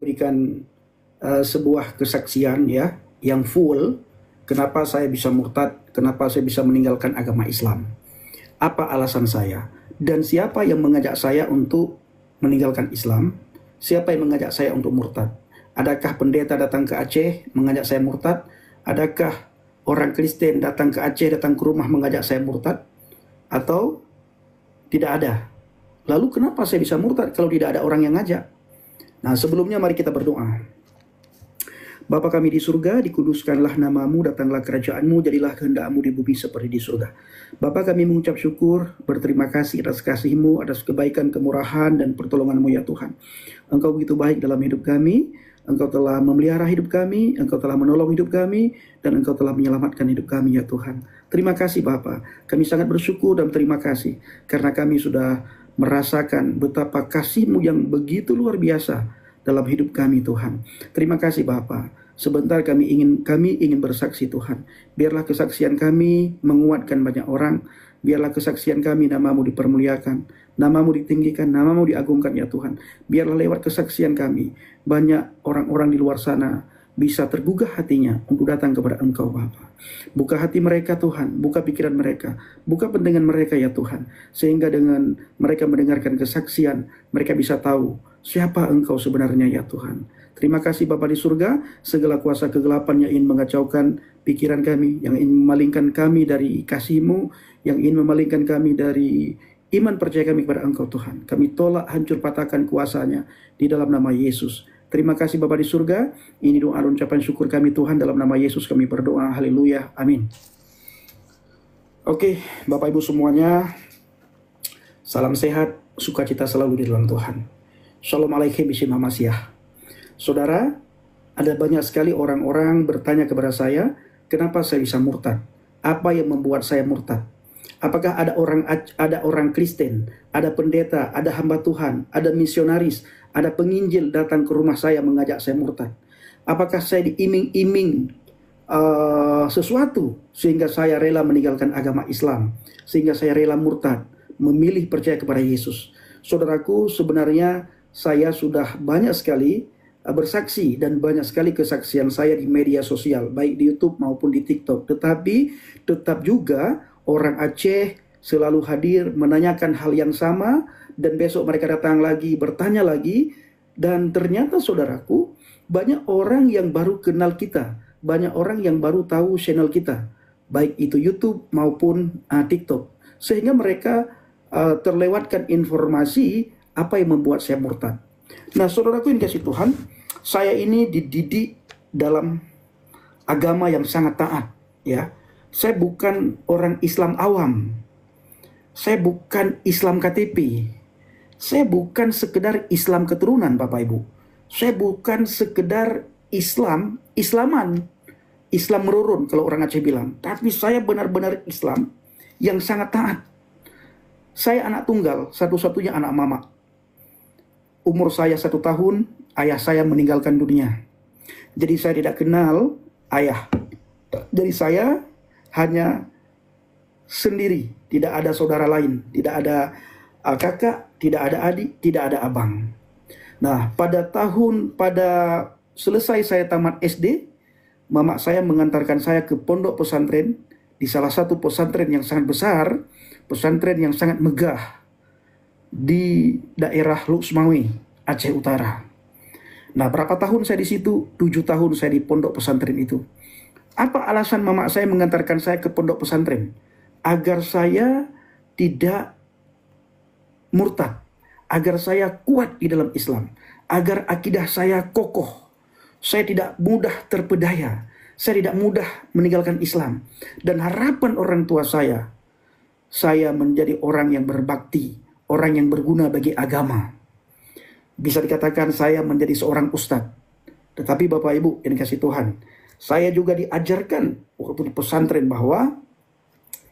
berikan sebuah kesaksian ya yang full kenapa saya bisa murtad, kenapa saya bisa meninggalkan agama Islam. Apa alasan saya dan siapa yang mengajak saya untuk meninggalkan Islam? Siapa yang mengajak saya untuk murtad? Adakah pendeta datang ke Aceh mengajak saya murtad? Adakah orang Kristen datang ke Aceh, datang ke rumah mengajak saya murtad? Atau tidak ada? Lalu kenapa saya bisa murtad kalau tidak ada orang yang ngajak? Nah, sebelumnya mari kita berdoa. Bapa kami di surga, dikuduskanlah namamu, datanglah kerajaanmu, jadilah kehendakmu di bumi seperti di surga. Bapa kami mengucap syukur, berterima kasih atas kasih-Mu, atas kebaikan, kemurahan, dan pertolongan-Mu ya Tuhan. Engkau begitu baik dalam hidup kami, Engkau telah memelihara hidup kami, Engkau telah menolong hidup kami, dan Engkau telah menyelamatkan hidup kami ya Tuhan. Terima kasih Bapa, kami sangat bersyukur dan terima kasih, karena kami sudah merasakan betapa kasih-Mu yang begitu luar biasa dalam hidup kami Tuhan. Terima kasih Bapa. Sebentar kami ingin bersaksi Tuhan. Biarlah kesaksian kami menguatkan banyak orang. Biarlah kesaksian kami namamu dipermuliakan, namamu ditinggikan, namamu diagungkan ya Tuhan. Biarlah lewat kesaksian kami banyak orang-orang di luar sana bisa tergugah hatinya untuk datang kepada Engkau Bapa. Buka hati mereka Tuhan, buka pikiran mereka, buka pendengaran mereka ya Tuhan. Sehingga dengan mereka mendengarkan kesaksian, mereka bisa tahu siapa Engkau sebenarnya ya Tuhan. Terima kasih Bapa di surga, segala kuasa kegelapan yang ingin mengacaukan pikiran kami, yang ingin memalingkan kami dari kasih-Mu, yang ingin memalingkan kami dari iman percaya kami kepada Engkau Tuhan. Kami tolak, hancur, patahkan kuasanya di dalam nama Yesus. Terima kasih Bapa di surga. Ini doa dan ucapan syukur kami Tuhan, dalam nama Yesus kami berdoa. Haleluya. Amin. Oke, Bapak Ibu semuanya, salam sehat, sukacita selalu di dalam Tuhan. Shalom alaikum bishim hamasyah. Saudara, ada banyak sekali orang-orang bertanya kepada saya, kenapa saya bisa murtad? Apa yang membuat saya murtad? Apakah ada orang Kristen, ada pendeta, ada hamba Tuhan, ada misionaris, ada penginjil datang ke rumah saya mengajak saya murtad? Apakah saya diiming-iming sesuatu sehingga saya rela meninggalkan agama Islam, sehingga saya rela murtad, memilih percaya kepada Yesus? Saudaraku, sebenarnya saya sudah banyak sekali bersaksi dan banyak sekali kesaksian saya di media sosial, baik di YouTube maupun di TikTok. Tetapi tetap juga orang Aceh selalu hadir menanyakan hal yang sama, dan besok mereka datang lagi bertanya lagi. Dan ternyata saudaraku, banyak orang yang baru kenal kita, banyak orang yang baru tahu channel kita, baik itu YouTube maupun TikTok, sehingga mereka terlewatkan informasi apa yang membuat saya murtad. Nah saudaraku yang kasih Tuhan, saya ini dididik dalam agama yang sangat taat ya. Saya bukan orang Islam awam. Saya bukan Islam KTP. Saya bukan sekedar Islam keturunan Bapak Ibu. Saya bukan sekedar Islaman. Islam merurun kalau orang Aceh bilang. Tapi saya benar-benar Islam yang sangat taat. Saya anak tunggal, satu-satunya anak mama. Umur saya 1 tahun, ayah saya meninggalkan dunia. Jadi saya tidak kenal ayah. Jadi saya hanya sendiri, tidak ada saudara lain, tidak ada kakak, tidak ada adik, tidak ada abang. Nah, pada selesai saya tamat SD, mama saya mengantarkan saya ke pondok pesantren, di salah satu pesantren yang sangat besar, pesantren yang sangat megah di daerah Luxmawe, Aceh Utara. Nah, berapa tahun saya di situ? 7 tahun saya di pondok pesantren itu. Apa alasan mama saya mengantarkan saya ke pondok pesantren? Agar saya tidak murtad, agar saya kuat di dalam Islam, agar akidah saya kokoh, saya tidak mudah terpedaya, saya tidak mudah meninggalkan Islam. Dan harapan orang tua saya menjadi orang yang berbakti, orang yang berguna bagi agama. Bisa dikatakan saya menjadi seorang ustadz. Tetapi Bapak Ibu yang dikasih Tuhan, saya juga diajarkan waktu di pesantren bahwa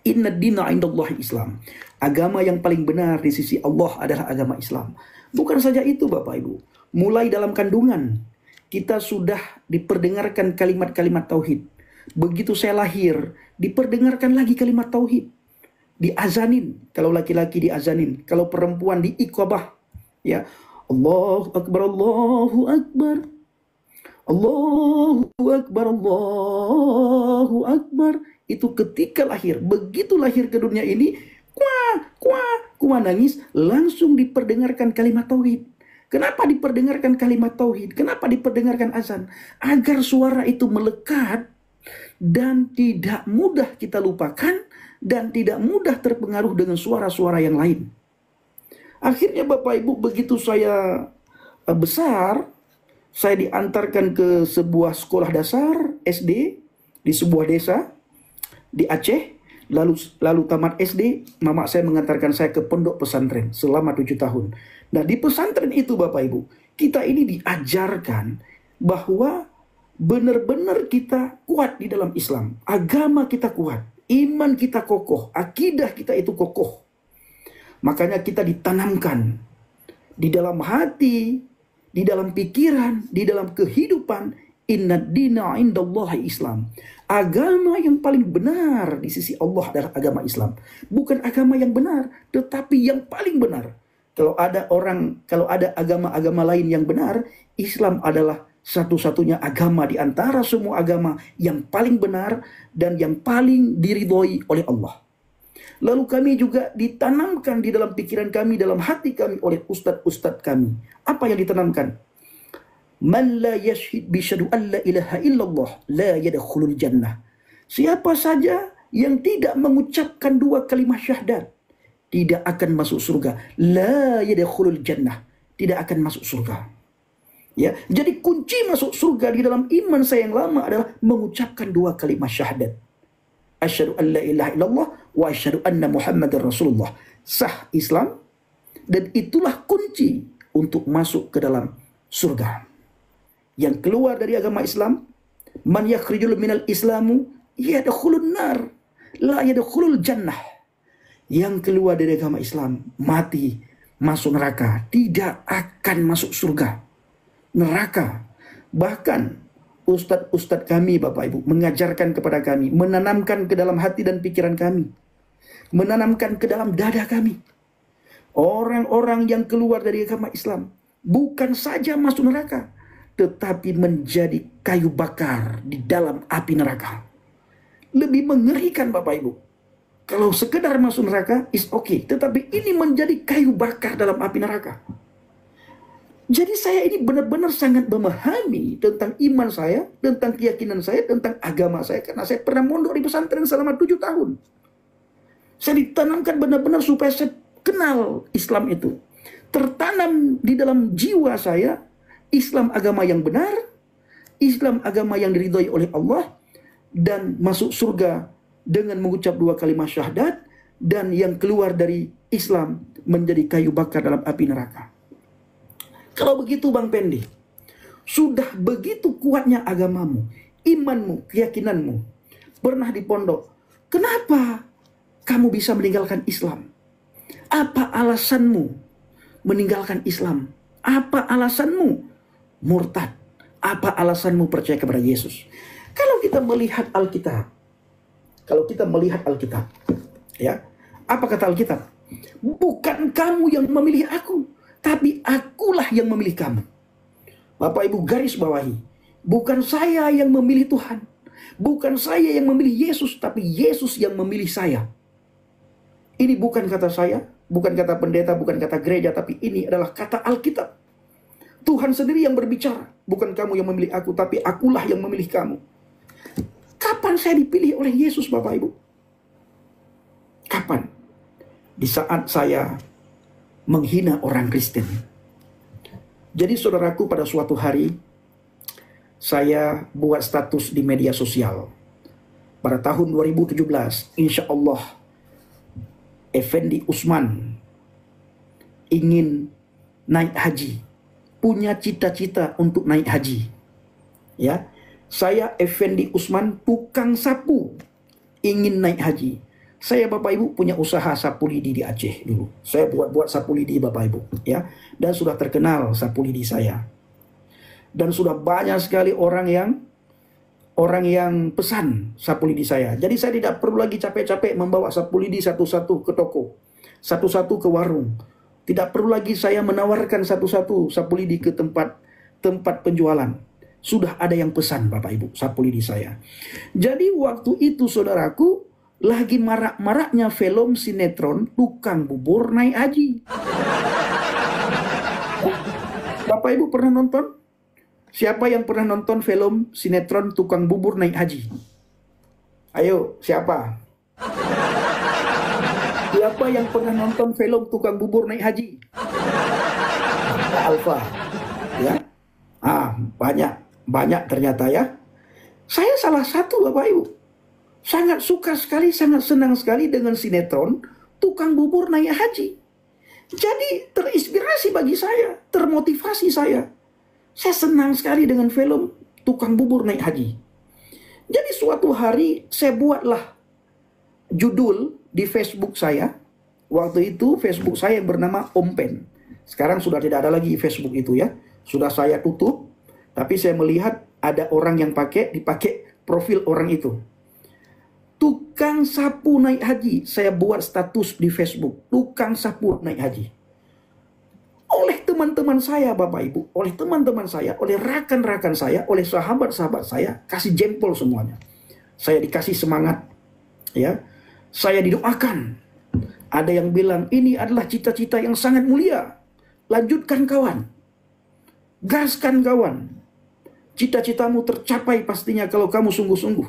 inna dina indallahi Islam. Agama yang paling benar di sisi Allah adalah agama Islam. Bukan saja itu Bapak Ibu, mulai dalam kandungan kita sudah diperdengarkan kalimat-kalimat tauhid. Begitu saya lahir, diperdengarkan lagi kalimat tauhid. Diazanin, kalau laki-laki diazanin, kalau perempuan diiqabah. Ya, Allahu Akbar, Allahu Akbar. Allahu Akbar, Allahu Akbar. Itu ketika lahir, begitu lahir ke dunia ini, kuah nangis, langsung diperdengarkan kalimat tauhid. Kenapa diperdengarkan kalimat tauhid? Kenapa diperdengarkan azan? Agar suara itu melekat dan tidak mudah kita lupakan dan tidak mudah terpengaruh dengan suara-suara yang lain. Akhirnya Bapak Ibu, begitu saya besar, saya diantarkan ke sebuah sekolah dasar SD di sebuah desa di Aceh. Lalu tamat SD, mama saya mengantarkan saya ke pondok pesantren selama 7 tahun. Nah, di pesantren itu Bapak Ibu, kita ini diajarkan bahwa benar-benar kita kuat di dalam Islam. Agama kita kuat, iman kita kokoh, akidah kita itu kokoh. Makanya kita ditanamkan di dalam hati, di dalam pikiran, di dalam kehidupan, inna dina indallahi Islam. Agama yang paling benar di sisi Allah adalah agama Islam. Bukan agama yang benar, tetapi yang paling benar. Kalau ada agama-agama lain yang benar, Islam adalah satu-satunya agama di antara semua agama yang paling benar dan yang paling diridhoi oleh Allah. Lalu kami juga ditanamkan di dalam pikiran kami, dalam hati kami oleh ustadz-ustadz kami. Apa yang ditanamkan? Man la yashhid bisyadu an la ilaha illallah la yadkhulul jannah. Siapa saja yang tidak mengucapkan 2 kalimat syahadat tidak akan masuk surga. La yadkhulul jannah, tidak akan masuk surga. Ya, jadi kunci masuk surga di dalam iman saya yang lama adalah mengucapkan 2 kalimat syahadat. Asyhadu an la ilaha illallah wa asyhadu anna Muhammadar Rasulullah. Sah Islam, dan itulah kunci untuk masuk ke dalam surga. Yang keluar dari agama Islam, man yakhrijul minal islamu yadkhulun nar la yadkhulul jannah. Yang keluar dari agama Islam mati, masuk neraka, tidak akan masuk surga, neraka. Bahkan ustadz-ustadz kami Bapak Ibu mengajarkan kepada kami, menanamkan ke dalam hati dan pikiran kami, menanamkan ke dalam dada kami, orang-orang yang keluar dari agama Islam bukan saja masuk neraka, tetapi menjadi kayu bakar di dalam api neraka. Lebih mengerikan Bapak Ibu. Kalau sekedar masuk neraka is okay, tetapi ini menjadi kayu bakar dalam api neraka. Jadi saya ini benar-benar sangat memahami tentang iman saya, tentang keyakinan saya, tentang agama saya, karena saya pernah mondok di pesantren selama 7 tahun. Saya ditanamkan benar-benar supaya saya kenal Islam itu. Tertanam di dalam jiwa saya, Islam agama yang benar, Islam agama yang diridhoi oleh Allah, dan masuk surga dengan mengucap 2 kalimat syahadat, dan yang keluar dari Islam menjadi kayu bakar dalam api neraka. Kalau begitu Bang Pendi, sudah begitu kuatnya agamamu, imanmu, keyakinanmu, pernah di pondok, kenapa kamu bisa meninggalkan Islam? Apa alasanmu meninggalkan Islam? Apa alasanmu murtad? Apa alasanmu percaya kepada Yesus? Kalau kita melihat Alkitab, ya, apa kata Alkitab? Bukan kamu yang memilih aku, tapi akulah yang memilih kamu. Bapak Ibu garis bawahi, bukan saya yang memilih Tuhan, bukan saya yang memilih Yesus, tapi Yesus yang memilih saya. Ini bukan kata saya, bukan kata pendeta, bukan kata gereja, tapi ini adalah kata Alkitab. Tuhan sendiri yang berbicara. Bukan kamu yang memilih aku, tapi akulah yang memilih kamu. Kapan saya dipilih oleh Yesus Bapak Ibu? Kapan? Di saat saya menghina orang Kristen. Jadi saudaraku, pada suatu hari saya buat status di media sosial. Pada tahun 2017, insya Allah Effendi Usman ingin naik haji, punya cita-cita untuk naik haji. Ya, saya Effendi Usman, tukang sapu, ingin naik haji. Saya Bapak Ibu punya usaha sapu lidi di Aceh dulu. Saya buat sapu lidi Bapak Ibu, ya. Dan sudah terkenal sapu lidi saya. Dan sudah banyak sekali orang yang pesan sapu lidi saya. Jadi saya tidak perlu lagi capek-capek membawa sapu lidi satu-satu ke toko, satu-satu ke warung. Tidak perlu lagi saya menawarkan satu-satu sapu lidi ke tempat penjualan. Sudah ada yang pesan Bapak Ibu sapu lidi saya. Jadi waktu itu saudaraku, lagi marak-maraknya film sinetron tukang bubur naik haji. Bapak Ibu pernah nonton? Siapa yang pernah nonton film sinetron tukang bubur naik haji? Ayo, siapa? Siapa yang pernah nonton film tukang bubur naik haji? Alfa. Ya. Banyak ternyata ya. Saya salah satu Bapak Ibu. Sangat suka sekali, sangat senang sekali dengan sinetron tukang bubur naik haji. Jadi terinspirasi bagi saya, termotivasi saya. Saya senang sekali dengan film tukang bubur naik haji. Jadi suatu hari saya buatlah judul di Facebook saya. Waktu itu Facebook saya yang bernama Om Pen. Sekarang sudah tidak ada lagi Facebook itu ya. Sudah saya tutup. Tapi saya melihat ada orang yang dipakai profil orang itu. Tukang sapu naik haji. Saya buat status di Facebook. Tukang sapu naik haji. Oleh teman-teman saya Bapak Ibu. Oleh teman-teman saya. Oleh rakan-rakan saya. Oleh sahabat-sahabat saya. Kasih jempol semuanya. Saya dikasih semangat. Ya. Saya didoakan. Ada yang bilang ini adalah cita-cita yang sangat mulia. Lanjutkan kawan. Gaskan kawan. Cita-citamu tercapai pastinya kalau kamu sungguh-sungguh.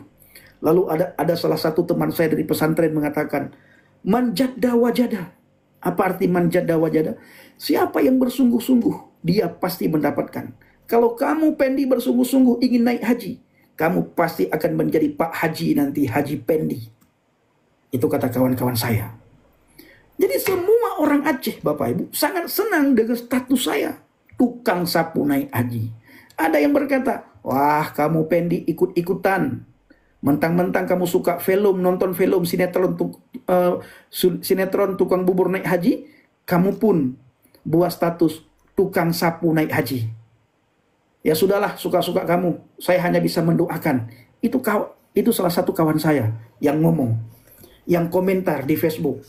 Lalu ada salah satu teman saya dari pesantren mengatakan, manjada wajada. Apa arti manjada wajada? Siapa yang bersungguh-sungguh, dia pasti mendapatkan. Kalau kamu Pendi bersungguh-sungguh ingin naik haji, kamu pasti akan menjadi Pak Haji nanti, Haji Pendi. Itu kata kawan-kawan saya. Jadi semua orang Aceh, Bapak Ibu, sangat senang dengan status saya. Tukang sapu naik haji. Ada yang berkata, wah kamu Pendi ikut-ikutan. Mentang-mentang kamu suka film, nonton film sinetron tukang bubur naik haji, kamu pun buat status tukang sapu naik haji. Ya sudahlah, suka-suka kamu. Saya hanya bisa mendoakan. Itu salah satu kawan saya yang ngomong, yang komentar di Facebook.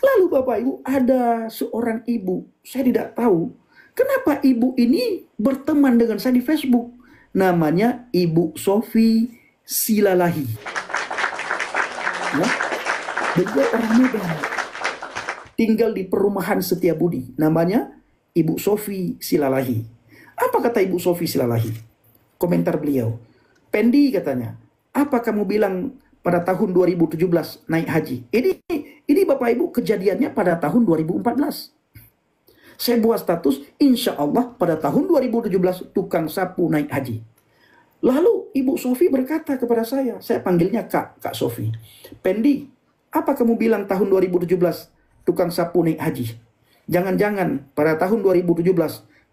Lalu Bapak Ibu, ada seorang ibu, saya tidak tahu kenapa ibu ini berteman dengan saya di Facebook. Namanya Ibu Sofi Silalahi. Ya, beliau orang Medan. Tinggal di perumahan Setiabudi. Namanya Ibu Sofi Silalahi. Apa kata Ibu Sofi Silalahi? Komentar beliau. Pendi katanya, apa kamu bilang pada tahun 2017 naik haji? Ini Bapak Ibu kejadiannya pada tahun 2014. Saya buat status, insya Allah pada tahun 2017 tukang sapu naik haji. Lalu Ibu Sofi berkata kepada saya panggilnya Kak Sofi. Pendi, apa kamu bilang tahun 2017 tukang sapu naik haji? Jangan-jangan pada tahun 2017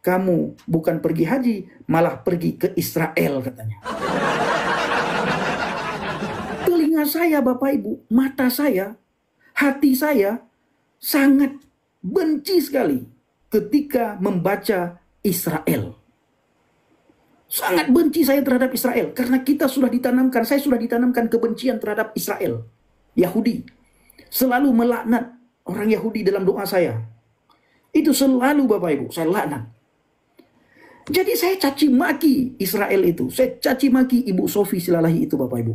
kamu bukan pergi haji, malah pergi ke Israel katanya. Telinga saya Bapak Ibu, mata saya, hati saya sangat benci sekali ketika membaca Israel. Sangat benci saya terhadap Israel. Karena saya sudah ditanamkan kebencian terhadap Israel. Yahudi. Selalu melaknat orang Yahudi dalam doa saya. Itu selalu Bapak Ibu, saya laknat. Jadi saya caci maki Israel itu. Saya caci maki Ibu Sofi Silalahi itu Bapak Ibu.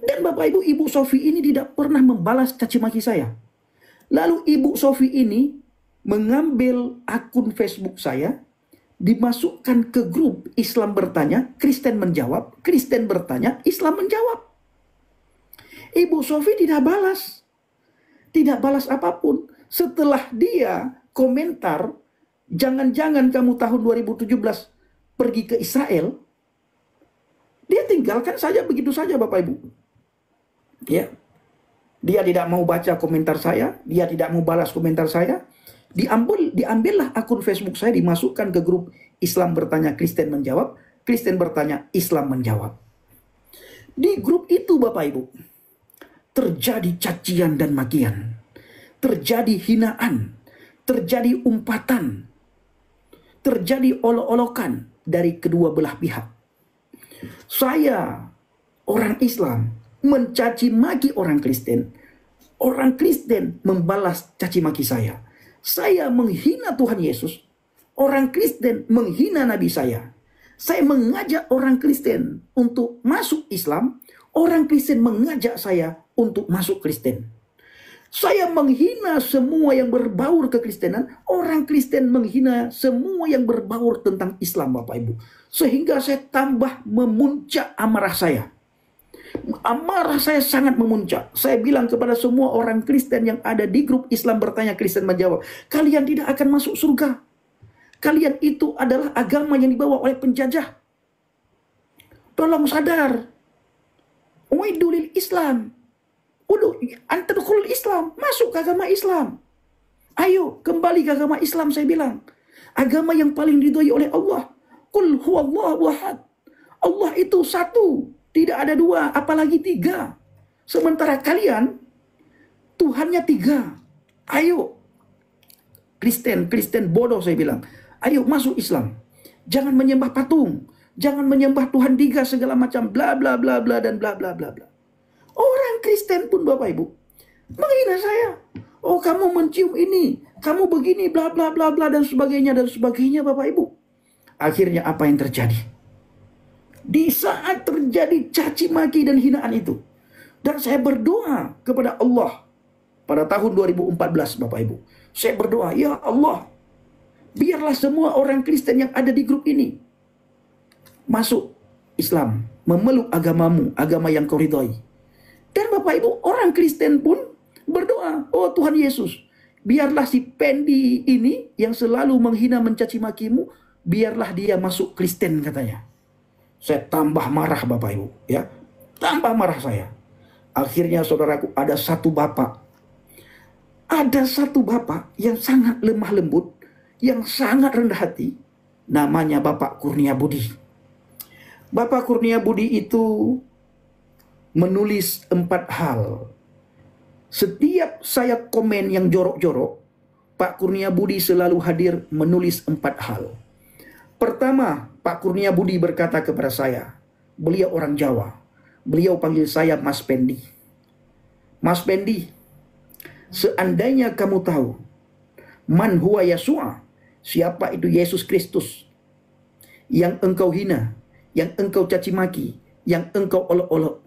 Dan Bapak Ibu, Ibu Sofi ini tidak pernah membalas caci maki saya. Lalu Ibu Sofi ini mengambil akun Facebook saya, dimasukkan ke grup Islam bertanya, Kristen menjawab, Kristen bertanya, Islam menjawab. Ibu Sofi tidak balas. Tidak balas apapun. Setelah dia komentar, jangan-jangan kamu tahun 2017 pergi ke Israel, dia tinggalkan saja begitu saja Bapak Ibu. Ya. Dia tidak mau baca komentar saya, dia tidak mau balas komentar saya. Diambillah akun Facebook saya, dimasukkan ke grup Islam bertanya, Kristen menjawab, Kristen bertanya, Islam menjawab. Di grup itu Bapak Ibu, terjadi cacian dan makian, terjadi hinaan, terjadi umpatan, terjadi olok-olokan dari kedua belah pihak. Saya, orang Islam, mencaci maki orang Kristen membalas caci maki saya. Saya menghina Tuhan Yesus, orang Kristen menghina Nabi saya mengajak orang Kristen untuk masuk Islam, orang Kristen mengajak saya untuk masuk Kristen. Saya menghina semua yang berbaur kekristenan, orang Kristen menghina semua yang berbaur tentang Islam, Bapak Ibu. Sehingga saya tambah memuncak amarah saya. Amarah saya sangat memuncak. Saya bilang kepada semua orang Kristen yang ada di grup Islam bertanya, Kristen menjawab, kalian tidak akan masuk surga. Kalian itu adalah agama yang dibawa oleh penjajah. Tolong sadar. Uidulil Islam. Antadkhulul Islam, masuk ke agama Islam. Ayo kembali ke agama Islam, saya bilang. Agama yang paling diridhoi oleh Allah. Qul huwallahu ahad. Allah itu satu, tidak ada dua, apalagi tiga. Sementara kalian Tuhannya tiga. Ayo Kristen bodoh, saya bilang. Ayo masuk Islam. Jangan menyembah patung, jangan menyembah Tuhan tiga segala macam bla bla bla bla dan bla bla bla bla. Orang Kristen pun, Bapak Ibu, menghina saya. Oh, kamu mencium ini, kamu begini, bla bla bla bla dan sebagainya, Bapak Ibu. Akhirnya apa yang terjadi? Di saat terjadi caci maki dan hinaan itu, dan saya berdoa kepada Allah pada tahun 2014, Bapak Ibu. Saya berdoa, ya Allah, biarlah semua orang Kristen yang ada di grup ini masuk Islam, memeluk agamamu, agama yang kau ridhoi. Dan Bapak Ibu, orang Kristen pun berdoa, oh Tuhan Yesus, biarlah si Pendi ini yang selalu menghina mencaci makimu, biarlah dia masuk Kristen, katanya. Saya tambah marah, Bapak Ibu, ya. Tambah marah saya. Akhirnya saudaraku, ada satu bapak yang sangat lemah lembut, yang sangat rendah hati, namanya Bapak Kurnia Budi. Bapak Kurnia Budi itu menulis 4 hal. Setiap saya komen yang jorok-jorok, Pak Kurnia Budi selalu hadir menulis 4 hal. Pertama, Pak Kurnia Budi berkata kepada saya, beliau orang Jawa, beliau panggil saya Mas Pendi. Mas Pendi, seandainya kamu tahu man huwa Yasua, siapa itu Yesus Kristus yang engkau hina, yang engkau caci maki, yang engkau olok-olok,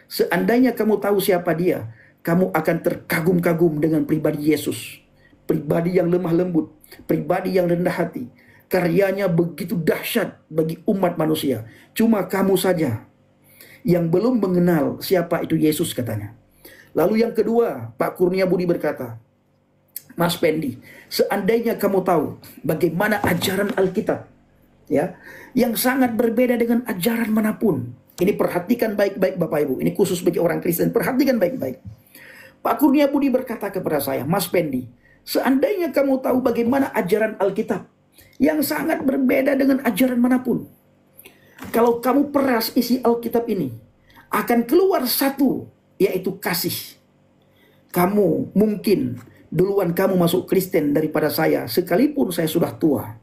seandainya kamu tahu siapa dia, kamu akan terkagum-kagum dengan pribadi Yesus. Pribadi yang lemah lembut, pribadi yang rendah hati. Karyanya begitu dahsyat bagi umat manusia. Cuma kamu saja yang belum mengenal siapa itu Yesus, katanya. Lalu yang kedua, Pak Kurnia Budi berkata, Mas Pendi, seandainya kamu tahu bagaimana ajaran Alkitab, ya, yang sangat berbeda dengan ajaran manapun. Ini perhatikan baik-baik Bapak Ibu. Ini khusus bagi orang Kristen. Perhatikan baik-baik. Pak Kurnia Budi berkata kepada saya, Mas Pendi, seandainya kamu tahu bagaimana ajaran Alkitab yang sangat berbeda dengan ajaran manapun. Kalau kamu peras isi Alkitab ini, akan keluar satu, yaitu kasih. Kamu mungkin duluan kamu masuk Kristen daripada saya, sekalipun saya sudah tua.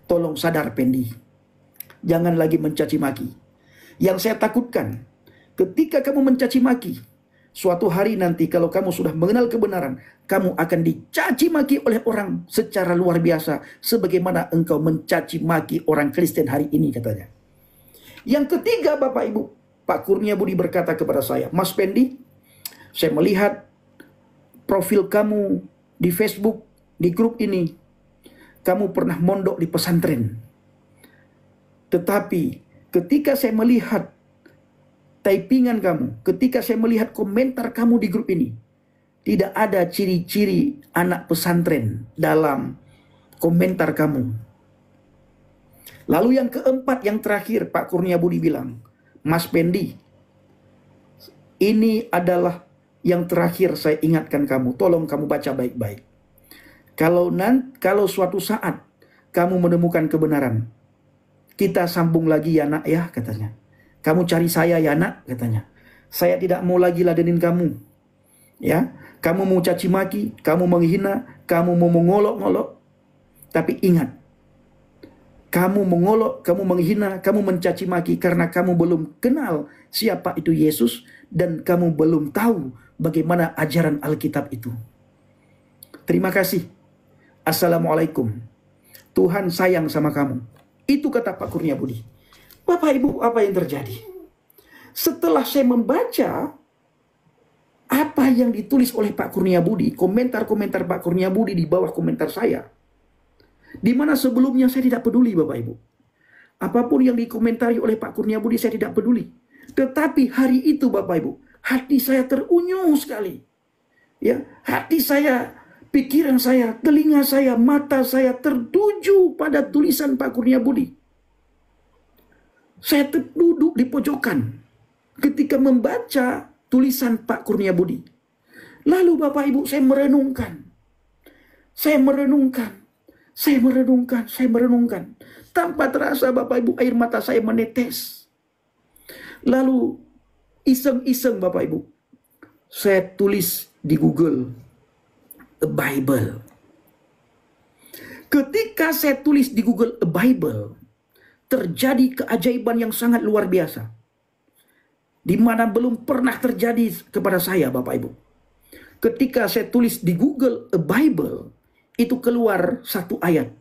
Tolong sadar, Pendi. Jangan lagi mencaci maki. Yang saya takutkan, ketika kamu mencaci maki, suatu hari nanti kalau kamu sudah mengenal kebenaran, kamu akan dicaci maki oleh orang secara luar biasa, sebagaimana engkau mencaci maki orang Kristen hari ini, katanya. Yang ketiga, Bapak Ibu, Pak Kurnia Budi berkata kepada saya, Mas Pendi, saya melihat profil kamu di Facebook, di grup ini, kamu pernah mondok di pesantren. Tetapi ketika saya melihat typingan kamu, ketika saya melihat komentar kamu di grup ini, tidak ada ciri-ciri anak pesantren dalam komentar kamu. Lalu yang keempat, yang terakhir, Pak Kurnia Budi bilang, Mas Pendi, ini adalah yang terakhir saya ingatkan kamu, tolong kamu baca baik-baik. Kalau suatu saat kamu menemukan kebenaran, kita sambung lagi ya nak ya, katanya. Kamu cari saya ya nak, katanya. Saya tidak mau lagi ladenin kamu. Ya, kamu mau caci maki, kamu menghina, kamu mau mengolok-ngolok. Tapi ingat, kamu mengolok, kamu menghina, kamu mencaci maki karena kamu belum kenal siapa itu Yesus dan kamu belum tahu bagaimana ajaran Alkitab itu. Terima kasih Assalamualaikum. Tuhan sayang sama kamu. Itu kata Pak Kurnia Budi. Bapak Ibu, apa yang terjadi? Setelah saya membaca apa yang ditulis oleh Pak Kurnia Budi, komentar-komentar Pak Kurnia Budi di bawah komentar saya, di mana sebelumnya saya tidak peduli, Bapak Ibu. Apapun yang dikomentari oleh Pak Kurnia Budi, saya tidak peduli. Tetapi hari itu, Bapak Ibu, hati saya terunyuh sekali. Ya, hati saya, pikiran saya, telinga saya, mata saya tertuju pada tulisan Pak Kurnia Budi. Saya duduk di pojokan ketika membaca tulisan Pak Kurnia Budi. Lalu Bapak Ibu, saya merenungkan. Saya merenungkan. Saya merenungkan. Saya merenungkan. Tanpa terasa Bapak Ibu, air mata saya menetes. Lalu iseng-iseng Bapak Ibu, saya tulis di Google, a Bible. Ketika saya tulis di Google, a Bible, terjadi keajaiban yang sangat luar biasa. Di mana belum pernah terjadi kepada saya, Bapak Ibu. Ketika saya tulis di Google, a Bible, itu keluar satu ayat.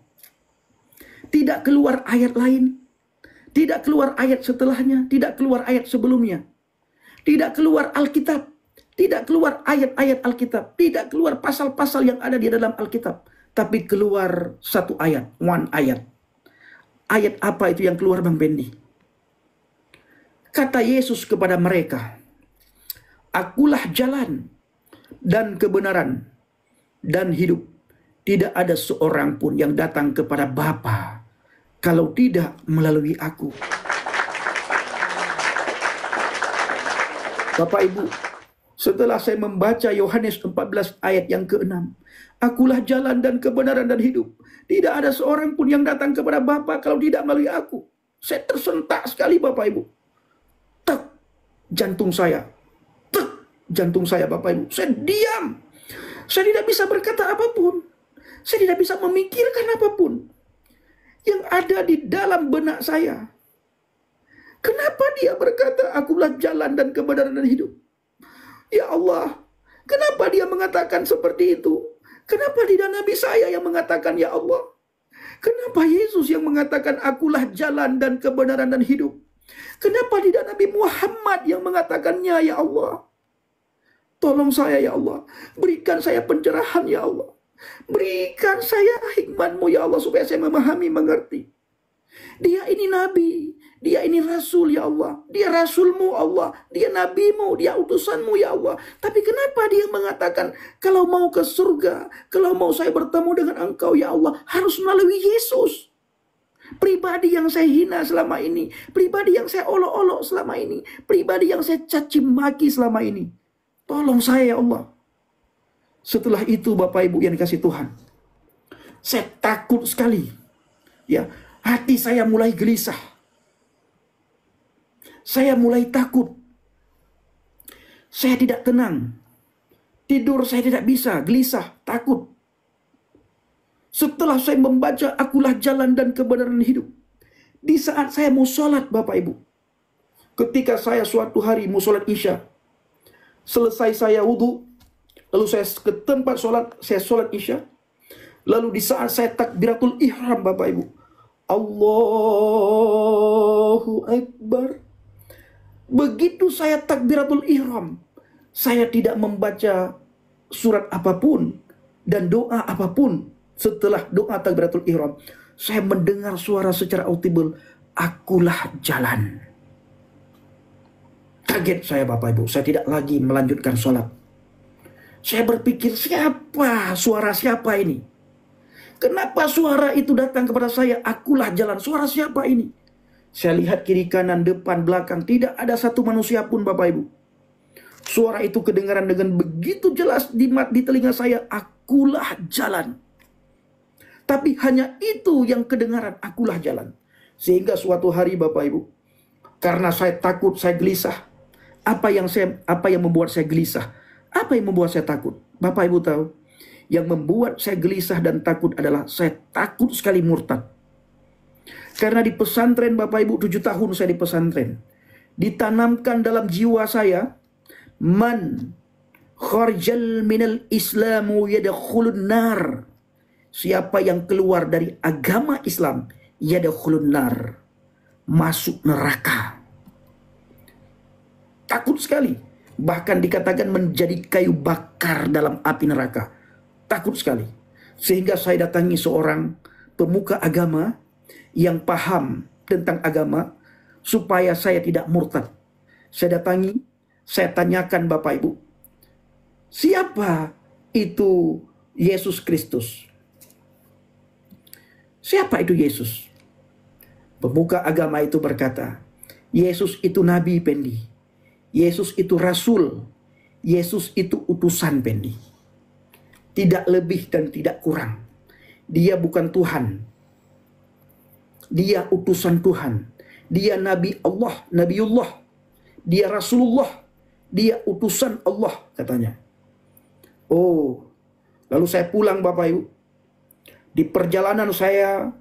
Tidak keluar ayat lain. Tidak keluar ayat setelahnya. Tidak keluar ayat sebelumnya. Tidak keluar Alkitab. Tidak keluar ayat-ayat Alkitab. Tidak keluar pasal-pasal yang ada di dalam Alkitab. Tapi keluar satu ayat. One ayat. Ayat apa itu yang keluar, Bang Pendi? Kata Yesus kepada mereka, "Akulah jalan dan kebenaran dan hidup. Tidak ada seorang pun yang datang kepada Bapa kalau tidak melalui aku." Bapak Ibu, setelah saya membaca Yohanes 14 ayat yang ke-6, "Akulah jalan dan kebenaran dan hidup. Tidak ada seorang pun yang datang kepada Bapa kalau tidak melalui aku." Saya tersentak sekali, Bapak Ibu. Tek, jantung saya. Tek, jantung saya, Bapak Ibu. Saya diam. Saya tidak bisa berkata apapun. Saya tidak bisa memikirkan apapun yang ada di dalam benak saya. Kenapa dia berkata, "Akulah jalan dan kebenaran dan hidup"? Ya Allah, kenapa dia mengatakan seperti itu? Kenapa tidak Nabi saya yang mengatakan, ya Allah? Kenapa Yesus yang mengatakan, "Akulah jalan dan kebenaran dan hidup"? Kenapa tidak Nabi Muhammad yang mengatakannya, ya Allah? Tolong saya, ya Allah. Berikan saya pencerahan, ya Allah. Berikan saya hikmat-Mu, ya Allah, supaya saya memahami, mengerti. Dia ini Nabi. Dia ini Rasul, ya Allah. Dia Rasul-Mu, Allah. Dia Nabi-Mu, dia utusan-Mu, ya Allah. Tapi kenapa dia mengatakan, kalau mau ke surga, kalau mau saya bertemu dengan Engkau, ya Allah, harus melalui Yesus. Pribadi yang saya hina selama ini. Pribadi yang saya olok-olok selama ini. Pribadi yang saya caci maki selama ini. Tolong saya, ya Allah. Setelah itu, Bapak Ibu yang dikasih Tuhan, saya takut sekali. Ya, hati saya mulai gelisah. Saya mulai takut. Saya tidak tenang. Tidur saya tidak bisa, gelisah, takut. Setelah saya membaca "Akulah jalan dan kebenaran dan hidup", di saat saya mau sholat, Bapak Ibu, ketika saya suatu hari mau sholat Isya, selesai saya wudhu, lalu saya ke tempat sholat, saya sholat Isya, lalu di saat saya takbiratul ihram, Bapak Ibu, Allahu Akbar. Begitu saya takbiratul ihram, saya tidak membaca surat apapun dan doa apapun. Setelah doa takbiratul ihram, saya mendengar suara secara audible, "Akulah jalan." Kaget saya, Bapak Ibu. Saya tidak lagi melanjutkan sholat. Saya berpikir, suara siapa ini? Kenapa suara itu datang kepada saya? Akulah jalan. Suara siapa ini? Saya lihat kiri kanan, depan, belakang. Tidak ada satu manusia pun, Bapak Ibu. Suara itu kedengaran dengan begitu jelas di telinga saya. Akulah jalan. Tapi hanya itu yang kedengaran, akulah jalan. Sehingga suatu hari, Bapak Ibu, karena saya takut, saya gelisah. Apa yang membuat saya gelisah? Apa yang membuat saya takut? Bapak Ibu tahu, yang membuat saya gelisah dan takut adalah saya takut sekali murtad. Karena di pesantren, Bapak Ibu, 7 tahun saya di pesantren, ditanamkan dalam jiwa saya, man kharjal minal islamu yadkhulun nar. siapa yang keluar dari agama Islam, yadkhulun nar, masuk neraka. Takut sekali. Bahkan dikatakan menjadi kayu bakar dalam api neraka. Takut sekali. Sehingga saya datangi seorang pemuka agama yang paham tentang agama supaya saya tidak murtad. Saya datangi, saya tanyakan Bapak Ibu, siapa itu Yesus Kristus? Siapa itu Yesus? Pemuka agama itu berkata, Yesus itu Nabi, Pendi. Yesus itu Rasul. Yesus itu utusan, Pendi. Tidak lebih dan tidak kurang. Dia bukan Tuhan. Dia utusan Tuhan. Dia Nabi Allah, Nabiullah. Dia Rasulullah. Dia utusan Allah, katanya. Oh, lalu saya pulang Bapak Ibu. Di perjalanan saya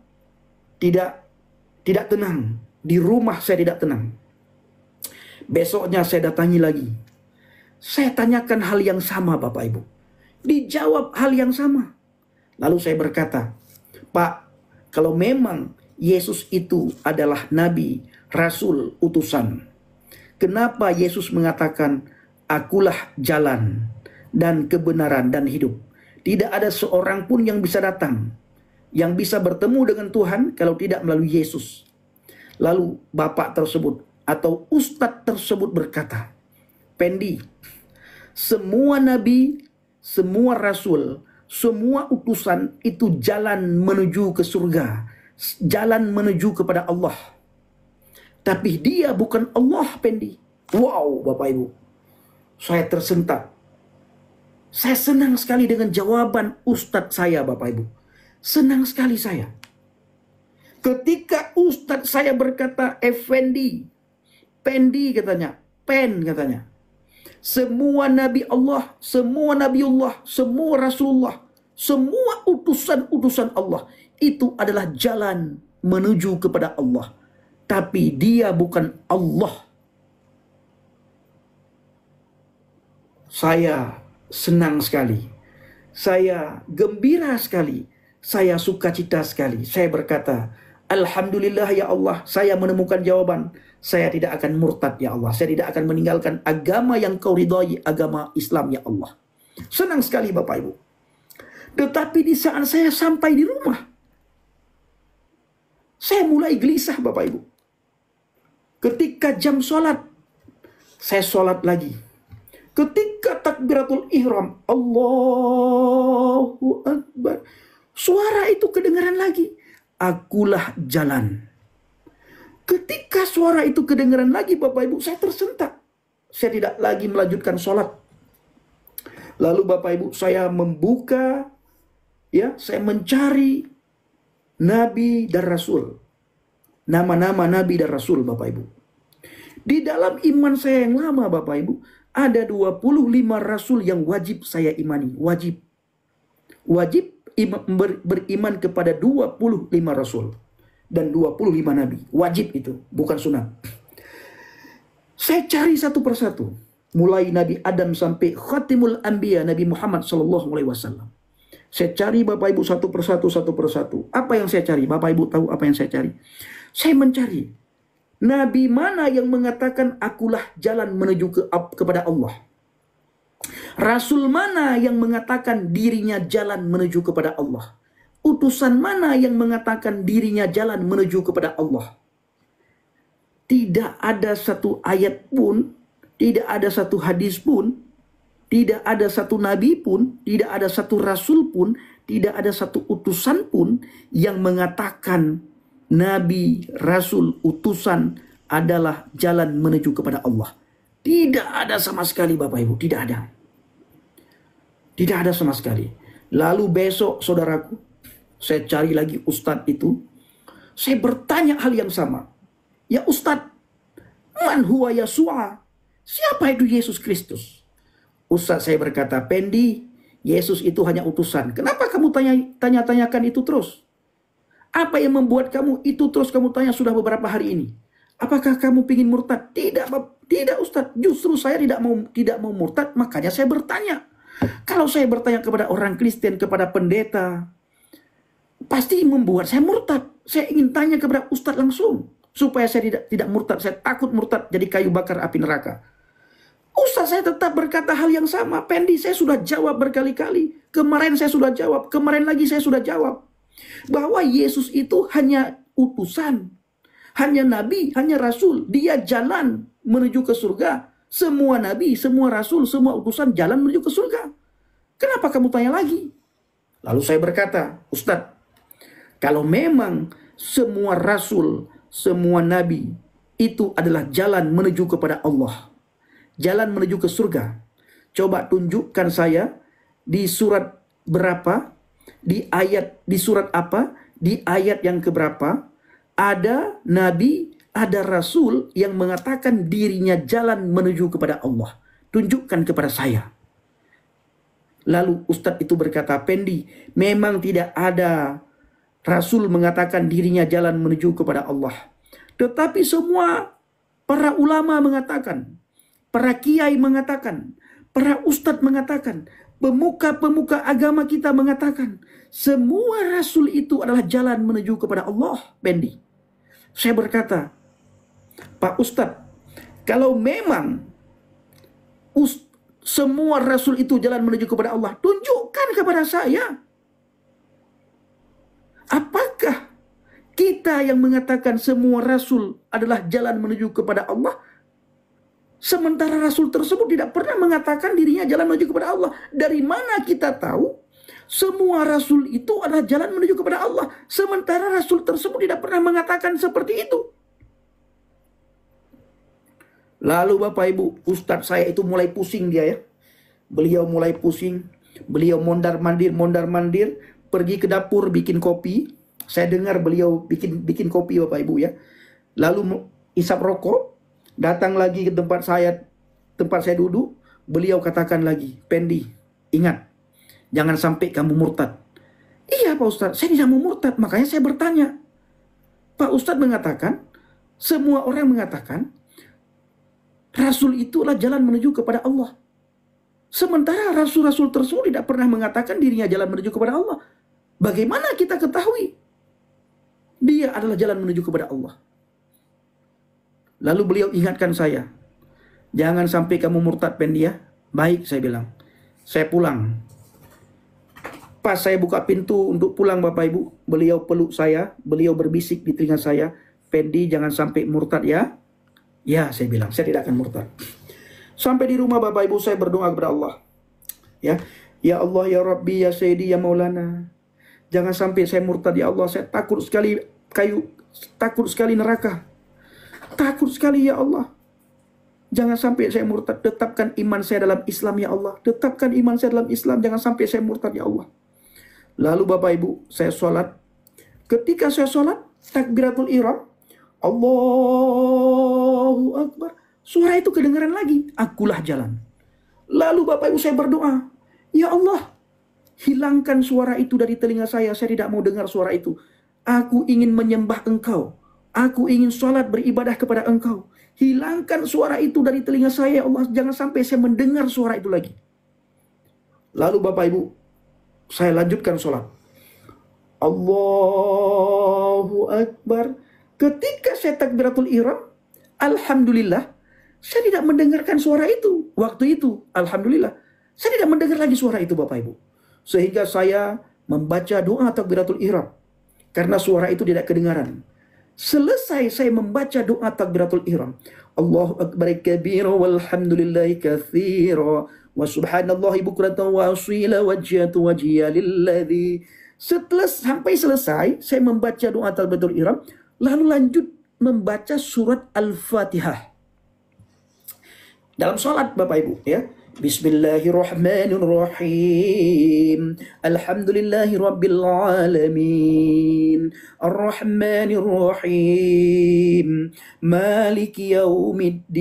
tidak tenang. Di rumah saya tidak tenang. Besoknya saya datangi lagi. Saya tanyakan hal yang sama Bapak Ibu. Dijawab hal yang sama. Lalu saya berkata, Pak, kalau memang Yesus itu adalah Nabi, Rasul, utusan, kenapa Yesus mengatakan, akulah jalan dan kebenaran dan hidup? Tidak ada seorang pun yang bisa datang, yang bisa bertemu dengan Tuhan kalau tidak melalui Yesus. Lalu Bapak tersebut atau Ustadz tersebut berkata, Pendi, semua Nabi, semua Rasul, semua utusan itu jalan menuju ke surga, jalan menuju kepada Allah. Tapi dia bukan Allah, Pendi. Wow, Bapak Ibu. Saya tersentak. Saya senang sekali dengan jawaban Ustadz saya, Bapak Ibu. Senang sekali saya. Ketika Ustadz saya berkata, Effendi, Pendi katanya, Pen katanya. Semua Nabi Allah, semua Nabiullah, semua Rasulullah, semua utusan-utusan Allah, itu adalah jalan menuju kepada Allah. Tapi dia bukan Allah. Saya senang sekali. Saya gembira sekali. Saya sukacita sekali. Saya berkata, Alhamdulillah ya Allah, saya menemukan jawaban. Saya tidak akan murtad ya Allah. Saya tidak akan meninggalkan agama yang kau ridhai, agama Islam ya Allah. Senang sekali Bapak Ibu. Tetapi di saat saya sampai di rumah, saya mulai gelisah Bapak Ibu. Ketika jam sholat, saya sholat lagi. Ketika takbiratul ihram, Allahu Akbar, suara itu kedengaran lagi. Akulah jalan. Ketika suara itu kedengaran lagi Bapak Ibu, saya tersentak. Saya tidak lagi melanjutkan sholat. Lalu Bapak Ibu, saya membuka, ya, saya mencari Nabi dan Rasul. Nama-nama Nabi dan Rasul Bapak Ibu. Di dalam iman saya yang lama Bapak Ibu, ada 25 Rasul yang wajib saya imani. Wajib beriman kepada 25 Rasul dan 25 Nabi. Wajib itu, bukan sunat. Saya cari satu persatu. Mulai Nabi Adam sampai Khatimul Anbiya Nabi Muhammad SAW. Saya cari Bapak Ibu satu persatu. Apa yang saya cari? Bapak Ibu tahu apa yang saya cari? Saya mencari Nabi mana yang mengatakan akulah jalan menuju kepada Allah. Rasul mana yang mengatakan dirinya jalan menuju kepada Allah. Utusan mana yang mengatakan dirinya jalan menuju kepada Allah. Tidak ada satu ayat pun, tidak ada satu hadis pun, tidak ada satu nabi pun, tidak ada satu rasul pun, tidak ada satu utusan pun yang mengatakan nabi, rasul, utusan adalah jalan menuju kepada Allah. Tidak ada sama sekali Bapak Ibu, tidak ada. Tidak ada sama sekali. Lalu besok saudaraku, saya cari lagi ustadz itu. Saya bertanya hal yang sama. Ya ustadz, man huwa Yasua? Siapa itu Yesus Kristus? Ustadz saya berkata, Pendi, Yesus itu hanya utusan. Kenapa kamu tanya-tanyakan itu terus? Apa yang membuat kamu itu terus kamu tanya sudah beberapa hari ini? Apakah kamu ingin murtad? Tidak Ustadz. Justru saya tidak mau murtad, makanya saya bertanya. Kalau saya bertanya kepada orang Kristen, kepada pendeta, pasti membuat saya murtad. Saya ingin tanya kepada Ustadz langsung supaya saya tidak murtad. Saya takut murtad jadi kayu bakar api neraka. Ustadz saya tetap berkata hal yang sama. Pendi, saya sudah jawab berkali-kali. Kemarin saya sudah jawab. Kemarin lagi saya sudah jawab. Bahwa Yesus itu hanya utusan. Hanya nabi, hanya rasul. Dia jalan menuju ke surga. Semua nabi, semua rasul, semua utusan jalan menuju ke surga. Kenapa kamu tanya lagi? Lalu saya berkata, Ustadz, kalau memang semua rasul, semua nabi itu adalah jalan menuju kepada Allah, jalan menuju ke surga, coba tunjukkan saya di surat berapa, di surat apa, di ayat yang keberapa ada nabi, ada rasul yang mengatakan dirinya jalan menuju kepada Allah. Tunjukkan kepada saya. Lalu Ustadz itu berkata, Pendi, memang tidak ada rasul mengatakan dirinya jalan menuju kepada Allah. Tetapi semua para ulama mengatakan, para kiai mengatakan, para ustadz mengatakan, pemuka-pemuka agama kita mengatakan, semua rasul itu adalah jalan menuju kepada Allah, Pendi. Saya berkata, Pak Ustadz, kalau memang semua rasul itu jalan menuju kepada Allah, tunjukkan kepada saya. Apakah kita yang mengatakan semua rasul adalah jalan menuju kepada Allah, sementara rasul tersebut tidak pernah mengatakan dirinya jalan menuju kepada Allah? Dari mana kita tahu semua rasul itu adalah jalan menuju kepada Allah, sementara rasul tersebut tidak pernah mengatakan seperti itu? Lalu Bapak Ibu, Ustadz saya itu mulai pusing dia ya. Beliau mulai pusing, beliau mondar-mandir, pergi ke dapur bikin kopi. Saya dengar beliau bikin kopi Bapak Ibu ya. Lalu isap rokok, datang lagi ke tempat saya duduk, beliau katakan lagi, Pendi, ingat, jangan sampai kamu murtad. Iya Pak Ustadz, saya tidak mau murtad, makanya saya bertanya. Pak Ustadz mengatakan, semua orang mengatakan, rasul itu adalah jalan menuju kepada Allah. Sementara rasul-rasul tersebut tidak pernah mengatakan dirinya jalan menuju kepada Allah. Bagaimana kita ketahui dia adalah jalan menuju kepada Allah? Lalu beliau ingatkan saya, jangan sampai kamu murtad, Pendi ya. Baik, saya bilang. Saya pulang. Pas saya buka pintu untuk pulang Bapak Ibu, beliau peluk saya, beliau berbisik di telinga saya, Pendi jangan sampai murtad ya. Ya, saya bilang, saya tidak akan murtad. Sampai di rumah Bapak Ibu, saya berdoa kepada Allah. Ya Allah, ya Rabbi, ya Sayyidi, ya Maulana. Jangan sampai saya murtad ya Allah. Saya takut sekali takut sekali neraka. Takut sekali ya Allah. Jangan sampai saya murtad. Tetapkan iman saya dalam Islam ya Allah. Tetapkan iman saya dalam Islam. Jangan sampai saya murtad ya Allah. Lalu Bapak Ibu, saya sholat. Ketika saya sholat, takbiratul ihram, Allahu Akbar. Suara itu kedengaran lagi. Akulah jalan. Lalu Bapak Ibu saya berdoa. Ya Allah, hilangkan suara itu dari telinga saya. Saya tidak mau dengar suara itu. Aku ingin menyembah Engkau. Aku ingin sholat beribadah kepada Engkau. Hilangkan suara itu dari telinga saya ya Allah. Jangan sampai saya mendengar suara itu lagi. Lalu Bapak Ibu, saya lanjutkan sholat. Allahu Akbar. Ketika saya takbiratul ihram, alhamdulillah, saya tidak mendengarkan suara itu. Waktu itu, alhamdulillah, saya tidak mendengar lagi suara itu Bapak Ibu. Sehingga saya membaca doa takbiratul ihram. Karena suara itu tidak kedengaran. Selesai saya membaca doa takbiratul ihram, Allahu Akbar kabira walhamdulillahi katsira wa subhanallahi bukratan wa asila wajhatu wajhiya lilladzi. Setelah sampai selesai saya membaca doa takbiratul ihram, lalu lanjut membaca surat Al-Fatihah. Dalam sholat Bapak Ibu ya. Bismillahirrahmanirrahim. Alhamdulillahi rabbil alamin. Arrahmanirrahim. Maliki yaumiddin.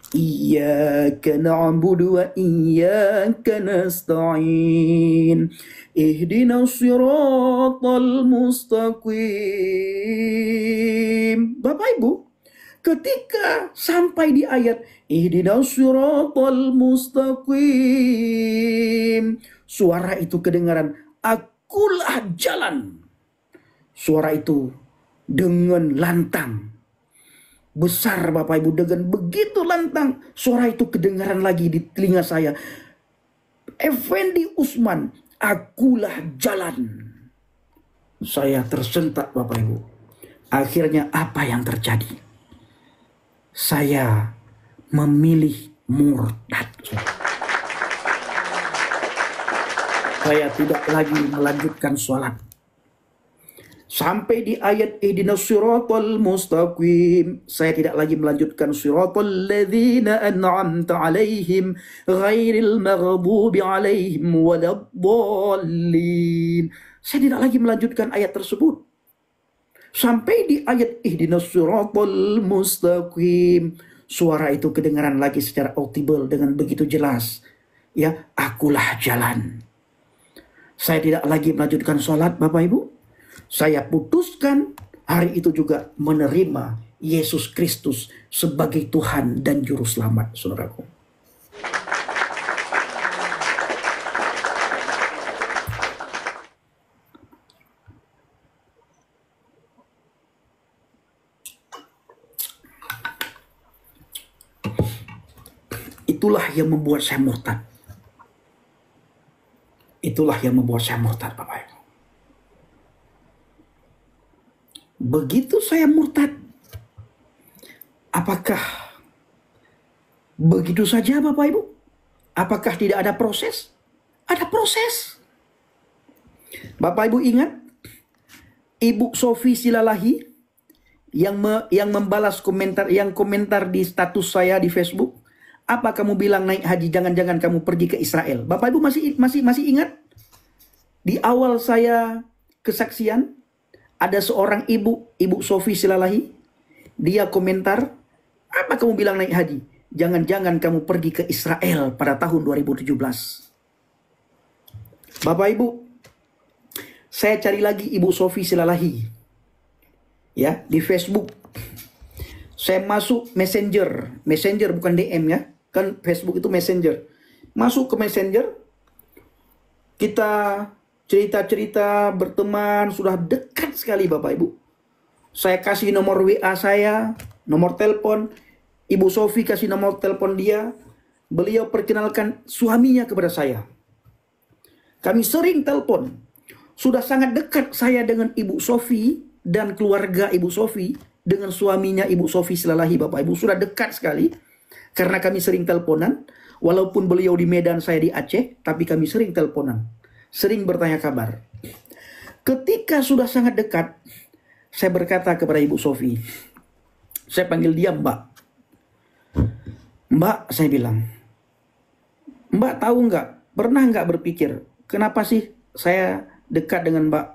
Iyyaka na'budu wa iyyaka nasta'in. Ihdinas siratal mustaqim. Bapak Ibu, ketika sampai di ayat Ihdinas siratal mustaqim, suara itu kedengaran, akulah jalan. Suara itu dengan lantang. Besar Bapak Ibu, dengan begitu lantang. Suara itu kedengaran lagi di telinga saya. Effendi Usman, akulah jalan. Saya tersentak Bapak Ibu. Akhirnya apa yang terjadi? Saya memilih murtad. Saya tidak lagi melanjutkan sholat. Sampai di ayat ihdinas siratal mustaqim, saya tidak lagi melanjutkan siratal ladzina an'amta alaihim ghairil maghdubi alaihim waladdallin. Saya tidak lagi melanjutkan ayat tersebut. Sampai di ayat ihdinas siratal mustaqim, suara itu kedengaran lagi secara audible dengan begitu jelas. Ya, akulah jalan. Saya tidak lagi melanjutkan sholat Bapak Ibu. Saya putuskan hari itu juga menerima Yesus Kristus sebagai Tuhan dan Juru Selamat, saudaraku. Itulah yang membuat saya murtad. Itulah yang membuat saya murtad, Bapak Ibu. Begitu saya murtad, apakah begitu saja Bapak Ibu? Apakah tidak ada proses? Ada proses. Bapak Ibu ingat Ibu Sofi Silalahi yang membalas komentar, yang komentar di status saya di Facebook, apa kamu bilang naik haji, jangan-jangan kamu pergi ke Israel. Bapak Ibu masih ingat? Di awal saya kesaksian, ada seorang Ibu Sofi Silalahi, dia komentar, apa kamu bilang naik haji? Jangan-jangan kamu pergi ke Israel pada tahun 2017. Bapak Ibu, saya cari lagi Ibu Sofi Silalahi. Ya, di Facebook. Saya masuk Messenger bukan DM ya. Kan Facebook itu Messenger. Masuk ke Messenger, kita cerita-cerita, berteman, sudah dekat sekali Bapak Ibu. Saya kasih nomor WA saya, nomor telepon. Ibu Sofi kasih nomor telepon dia. Beliau perkenalkan suaminya kepada saya. Kami sering telepon. Sudah sangat dekat saya dengan Ibu Sofi dan keluarga Ibu Sofi dengan suaminya Ibu Sofi Silalahi, Bapak Ibu. Sudah dekat sekali. Karena kami sering teleponan. Walaupun beliau di Medan, saya di Aceh, tapi kami sering teleponan. Sering bertanya kabar. Ketika sudah sangat dekat, saya berkata kepada Ibu Sofi, saya panggil dia Mbak. Mbak, saya bilang, Mbak tahu nggak, pernah nggak berpikir, kenapa sih saya dekat dengan Mbak?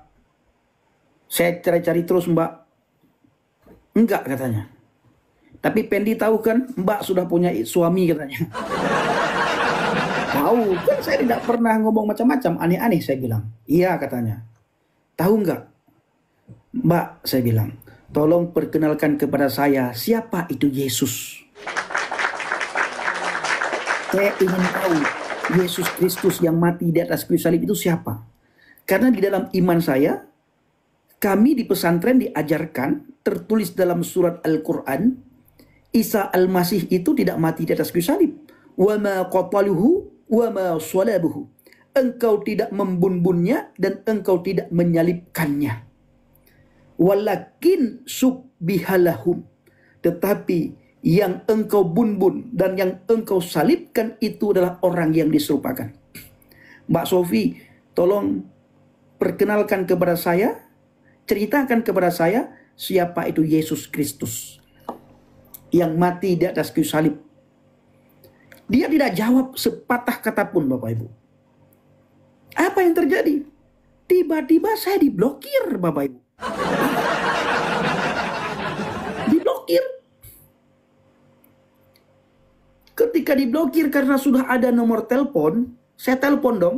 Saya cari-cari terus Mbak. Enggak katanya. Tapi Pendi tahu kan, Mbak sudah punya suami katanya. Tahu, kan saya tidak pernah ngomong macam-macam, aneh-aneh saya bilang. Iya katanya. Tahu nggak? Mbak, saya bilang, tolong perkenalkan kepada saya siapa itu Yesus. Saya ingin tahu Yesus Kristus yang mati di atas kayu salib itu siapa. Karena di dalam iman saya, kami di pesantren diajarkan, tertulis dalam surat Al-Quran, Isa Al-Masih itu tidak mati di atas kayu salib. Wa ma qataluhu wa ma salabuhu. Engkau tidak membunuhnya dan engkau tidak menyalibkannya. Walakin subbihalahum. Tetapi yang engkau bunbun dan yang engkau salibkan itu adalah orang yang diserupakan. Mbak Sofi, tolong perkenalkan kepada saya, ceritakan kepada saya siapa itu Yesus Kristus yang mati di atas kayu salib. Dia tidak jawab sepatah kata pun Bapak Ibu. Apa yang terjadi? Tiba-tiba saya diblokir Bapak Ibu. Diblokir. Ketika diblokir karena sudah ada nomor telepon, saya telepon dong.